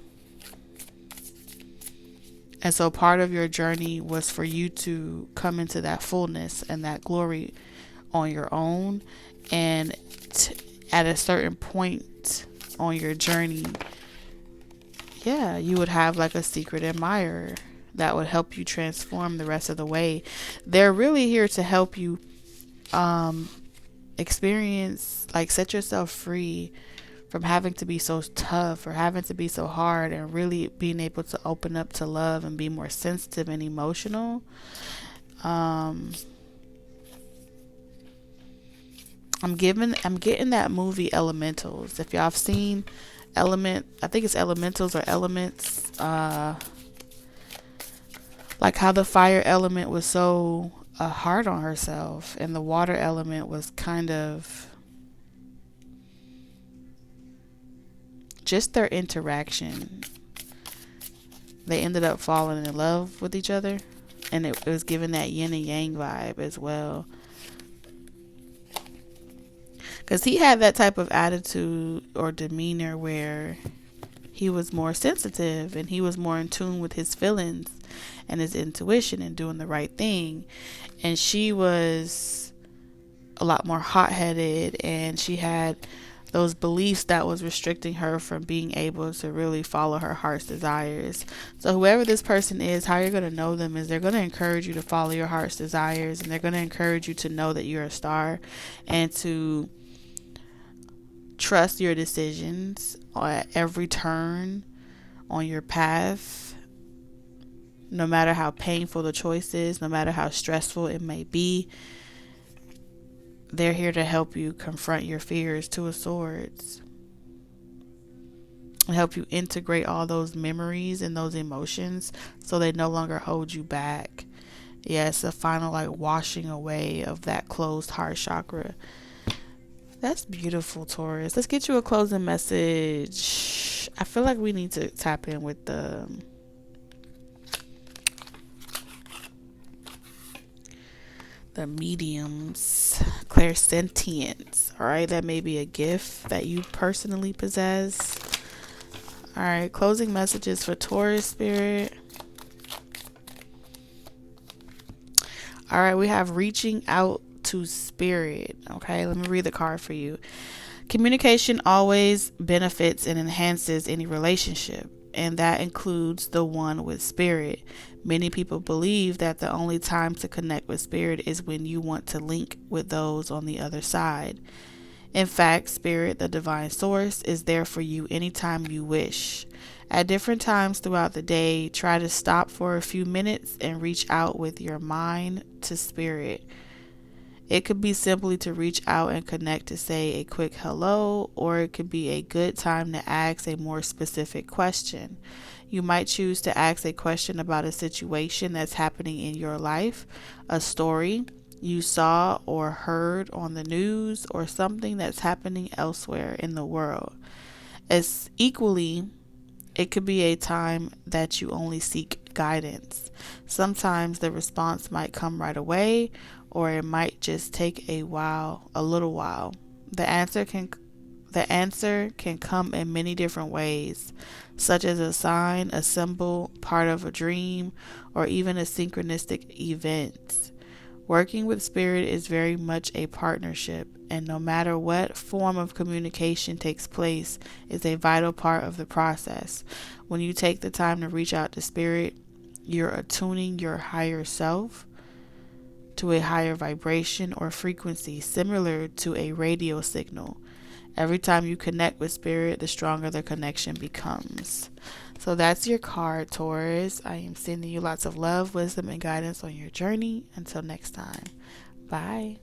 so part of your journey was for you to come into that fullness and that glory on your own. And at a certain point on your journey, yeah, you would have like a secret admirer that would help you transform the rest of the way. They're really here to help you experience, like, set yourself free from having to be so tough or having to be so hard, and really being able to open up to love and be more sensitive and emotional. I'm getting that movie Elementals. If y'all have seen I think it's Elementals or Elements, like how the fire element was so hard on herself, and the water element was kind of just their interaction. They ended up falling in love with each other, and it was given that yin and yang vibe as well. Because he had that type of attitude or demeanor where he was more sensitive and he was more in tune with his feelings and his intuition and doing the right thing. And she was a lot more hot-headed, and she had those beliefs that was restricting her from being able to really follow her heart's desires. So whoever this person is, how you're going to know them is they're going to encourage you to follow your heart's desires, and they're going to encourage you to know that you're a star and to trust your decisions at every turn on your path, no matter how painful the choice is, no matter how stressful it may be. They're here to help you confront your fears, Two of Swords, and help you integrate all those memories and those emotions so they no longer hold you back. Yeah, it's a final like washing away of that closed heart chakra. That's beautiful, Taurus. Let's get you a closing message. I feel like we need to tap in with the mediums, clairsentience. All right, that may be a gift that you personally possess. All right, closing messages for Taurus spirit. All right, we have reaching out to spirit. Okay, let me read the card for you. Communication always benefits and enhances any relationship, and that includes the one with spirit. Many people believe that the only time to connect with spirit is when you want to link with those on the other side. In fact, spirit, the divine source, is there for you anytime you wish. At different times throughout the day, try to stop for a few minutes and reach out with your mind to spirit. It could be simply to reach out and connect to say a quick hello, or it could be a good time to ask a more specific question. You might choose to ask a question about a situation that's happening in your life, a story you saw or heard on the news, or something that's happening elsewhere in the world. As equally, it could be a time that you only seek guidance. Sometimes the response might come right away, or it might just take a little while. The answer can come in many different ways, such as a sign, a symbol, part of a dream, or even a synchronistic event. Working with spirit is very much a partnership, and no matter what form of communication takes place, is a vital part of the process. When you take the time to reach out to spirit, you're attuning your higher self to a higher vibration or frequency similar to a radio signal. Every time you connect with spirit, the stronger the connection becomes. So that's your card, Taurus. I am sending you lots of love, wisdom, and guidance on your journey. Until next time. Bye.